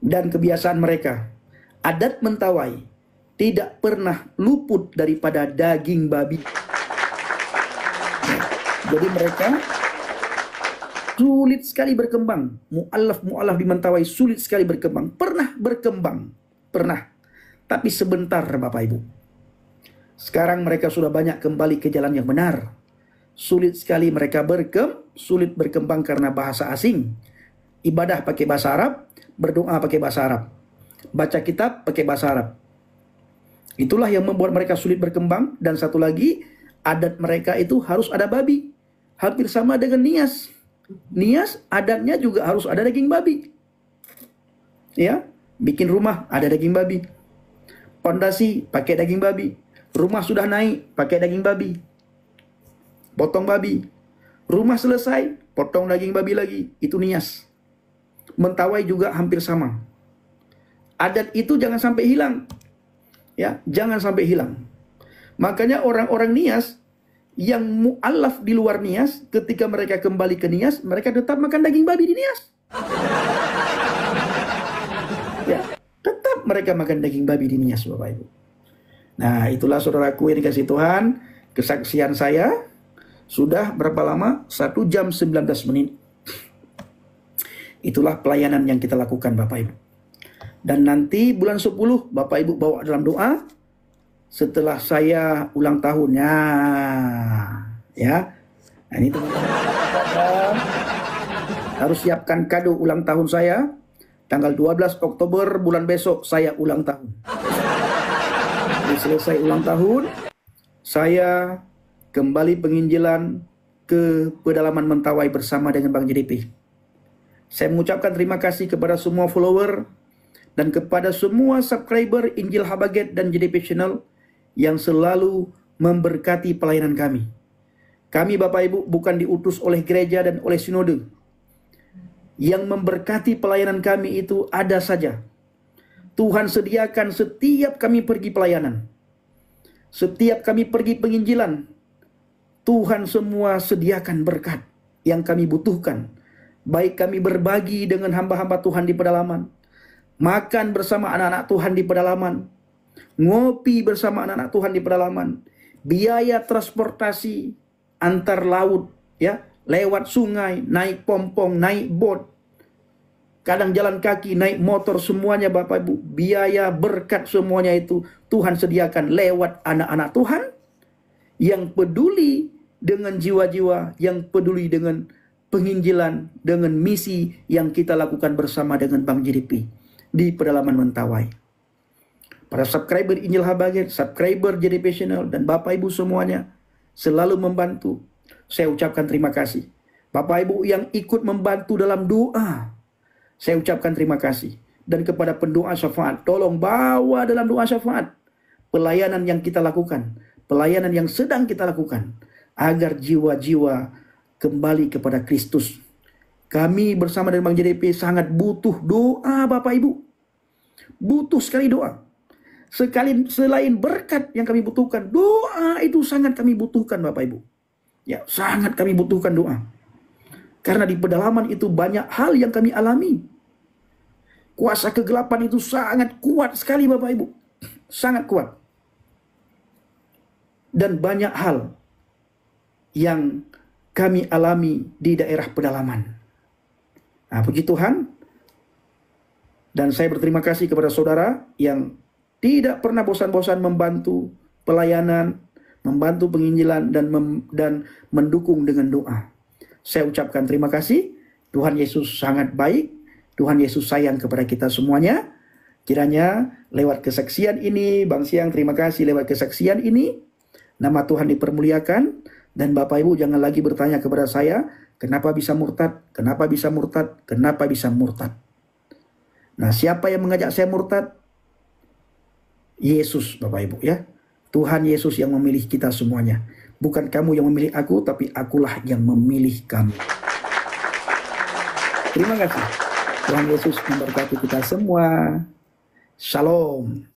Dan kebiasaan mereka, adat Mentawai tidak pernah luput daripada daging babi. Jadi mereka sulit sekali berkembang. Mu'alaf di Mentawai sulit sekali berkembang. Pernah berkembang. Pernah. Tapi sebentar Bapak Ibu. Sekarang mereka sudah banyak kembali ke jalan yang benar. Sulit sekali mereka sulit berkembang karena bahasa asing. Ibadah pakai bahasa Arab, berdoa pakai bahasa Arab. Baca kitab pakai bahasa Arab. Itulah yang membuat mereka sulit berkembang. Dan satu lagi, adat mereka itu harus ada babi. Hampir sama dengan Nias. Nias adatnya juga harus ada daging babi. Ya, bikin rumah ada daging babi. Pondasi pakai daging babi. Rumah sudah naik pakai daging babi. Potong babi. Rumah selesai, potong daging babi lagi. Itu Nias. Mentawai juga hampir sama. Adat itu jangan sampai hilang. Ya, jangan sampai hilang. Makanya orang-orang Nias yang mu'alaf di luar Nias, ketika mereka kembali ke Nias, mereka tetap makan daging babi di Nias. Ya, tetap mereka makan daging babi di Nias, Bapak Ibu. Nah, itulah saudaraku yang dikasih Tuhan, kesaksian saya sudah berapa lama? 1 jam 19 menit. Itulah pelayanan yang kita lakukan, Bapak Ibu. Dan nanti bulan 10, Bapak Ibu bawa dalam doa, setelah saya ulang tahunnya, ya. Nah, ini teman-teman harus siapkan kado ulang tahun saya. Tanggal 12 Oktober bulan besok saya ulang tahun. Jadi selesai ulang tahun, saya kembali penginjilan ke pedalaman Mentawai bersama dengan Bang JDP. Saya mengucapkan terima kasih kepada semua follower dan kepada semua subscriber Injil Habaget dan JDP Channel yang selalu memberkati pelayanan kami. Kami Bapak Ibu bukan diutus oleh gereja dan oleh sinode. Yang memberkati pelayanan kami itu ada saja. Tuhan sediakan setiap kami pergi pelayanan. Setiap kami pergi penginjilan, Tuhan semua sediakan berkat yang kami butuhkan. Baik kami berbagi dengan hamba-hamba Tuhan di pedalaman, makan bersama anak-anak Tuhan di pedalaman, ngopi bersama anak-anak Tuhan di pedalaman, biaya transportasi antar laut, ya, lewat sungai, naik pompong, naik bot, kadang jalan kaki, naik motor, semuanya Bapak Ibu, biaya berkat semuanya itu Tuhan sediakan lewat anak-anak Tuhan yang peduli dengan jiwa-jiwa, yang peduli dengan penginjilan, dengan misi yang kita lakukan bersama dengan Bang JDP di pedalaman Mentawai. Para subscriber Injil Habaget, subscriber JDP Channel, dan Bapak Ibu semuanya selalu membantu. Saya ucapkan terima kasih. Bapak Ibu yang ikut membantu dalam doa, saya ucapkan terima kasih. Dan kepada pendoa syafaat, tolong bawa dalam doa syafaat pelayanan yang kita lakukan, pelayanan yang sedang kita lakukan, agar jiwa-jiwa kembali kepada Kristus. Kami bersama dengan Bang JDP sangat butuh doa Bapak Ibu. Butuh sekali doa. Selain berkat yang kami butuhkan, doa itu sangat kami butuhkan Bapak Ibu. Ya, sangat kami butuhkan doa. Karena di pedalaman itu banyak hal yang kami alami. Kuasa kegelapan itu sangat kuat sekali Bapak Ibu. Sangat kuat. Dan banyak hal yang kami alami di daerah pedalaman. Nah, puji Tuhan. Dan saya berterima kasih kepada saudara yang tidak pernah bosan-bosan membantu pelayanan, membantu penginjilan, dan mendukung dengan doa. Saya ucapkan terima kasih. Tuhan Yesus sangat baik. Tuhan Yesus sayang kepada kita semuanya. Kiranya lewat kesaksian ini, Bang Siang terima kasih lewat kesaksian ini, nama Tuhan dipermuliakan. Dan Bapak Ibu jangan lagi bertanya kepada saya, kenapa bisa murtad, kenapa bisa murtad, kenapa bisa murtad. Nah, siapa yang mengajak saya murtad? Yesus Bapak Ibu ya. Tuhan Yesus yang memilih kita semuanya. Bukan kamu yang memilih aku, tapi akulah yang memilih kamu. Terima kasih. Tuhan Yesus memberkati kita semua. Shalom.